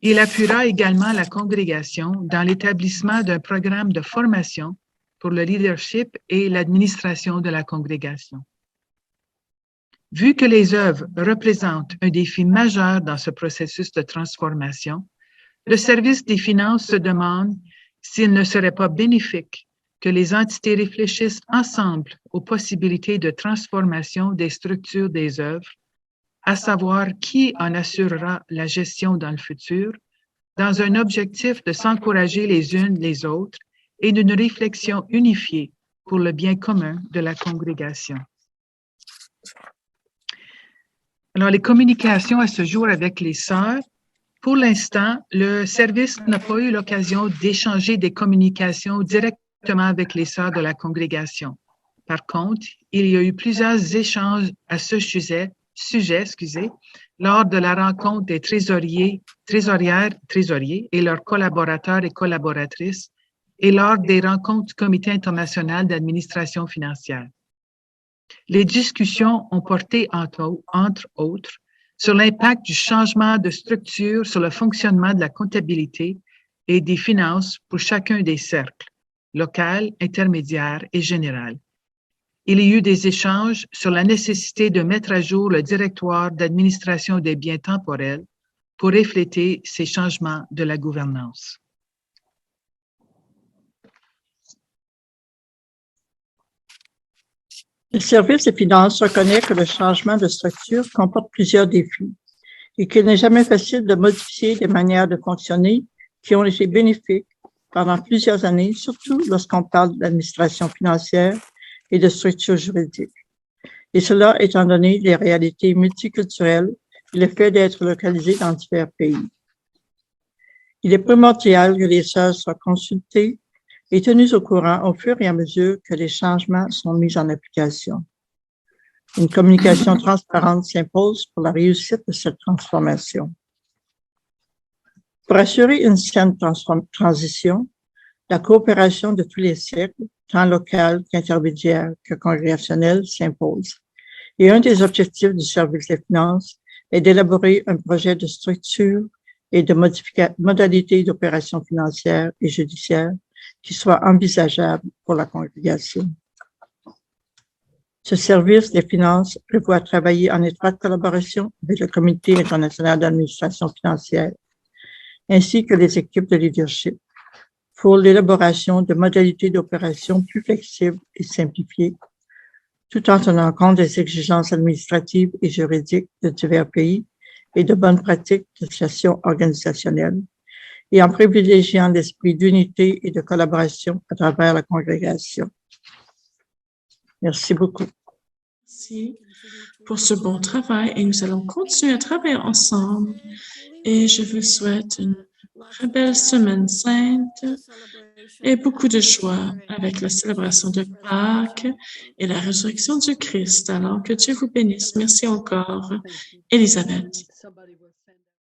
Il appuiera également la congrégation dans l'établissement d'un programme de formation pour le leadership et l'administration de la congrégation. Vu que les œuvres représentent un défi majeur dans ce processus de transformation, le service des finances se demande s'il ne serait pas bénéfique que les entités réfléchissent ensemble aux possibilités de transformation des structures des œuvres, à savoir qui en assurera la gestion dans le futur, dans un objectif de s'encourager les unes les autres et d'une réflexion unifiée pour le bien commun de la congrégation. Alors, les communications à ce jour avec les sœurs. Pour l'instant, le service n'a pas eu l'occasion d'échanger des communications directement avec les sœurs de la congrégation. Par contre, il y a eu plusieurs échanges à ce sujet, lors de la rencontre des trésoriers et leurs collaborateurs et collaboratrices et lors des rencontres du Comité international d'administration financière. Les discussions ont porté, entre autres, sur l'impact du changement de structure sur le fonctionnement de la comptabilité et des finances pour chacun des cercles, local, intermédiaire et général. Il y a eu des échanges sur la nécessité de mettre à jour le directoire d'administration des biens temporels pour refléter ces changements de la gouvernance. Le service des finances reconnaît que le changement de structure comporte plusieurs défis et qu'il n'est jamais facile de modifier des manières de fonctionner qui ont été bénéfiques pendant plusieurs années, surtout lorsqu'on parle d'administration financière et de structures juridiques. Et cela étant donné les réalités multiculturelles et le fait d'être localisé dans divers pays. Il est primordial que les sœurs soient consultées et tenues au courant au fur et à mesure que les changements sont mis en application. Une communication transparente s'impose pour la réussite de cette transformation. Pour assurer une saine transition, la coopération de tous les cercles, tant local qu'intermédiaire que congrégationnel, s'impose. Et un des objectifs du service des finances est d'élaborer un projet de structure et de modalités d'opération financière et judiciaire qui soit envisageable pour la congrégation. Ce service des finances prévoit travailler en étroite collaboration avec le Comité international d'administration financière ainsi que les équipes de leadership pour l'élaboration de modalités d'opération plus flexibles et simplifiées, tout en tenant compte des exigences administratives et juridiques de divers pays et de bonnes pratiques de gestion organisationnelle, et en privilégiant l'esprit d'unité et de collaboration à travers la congrégation. Merci beaucoup. Merci pour ce bon travail et nous allons continuer à travailler ensemble et je vous souhaite une très belle semaine sainte et beaucoup de joie avec la célébration de Pâques et la résurrection du Christ. Alors que Dieu vous bénisse. Merci encore, Elisabeth.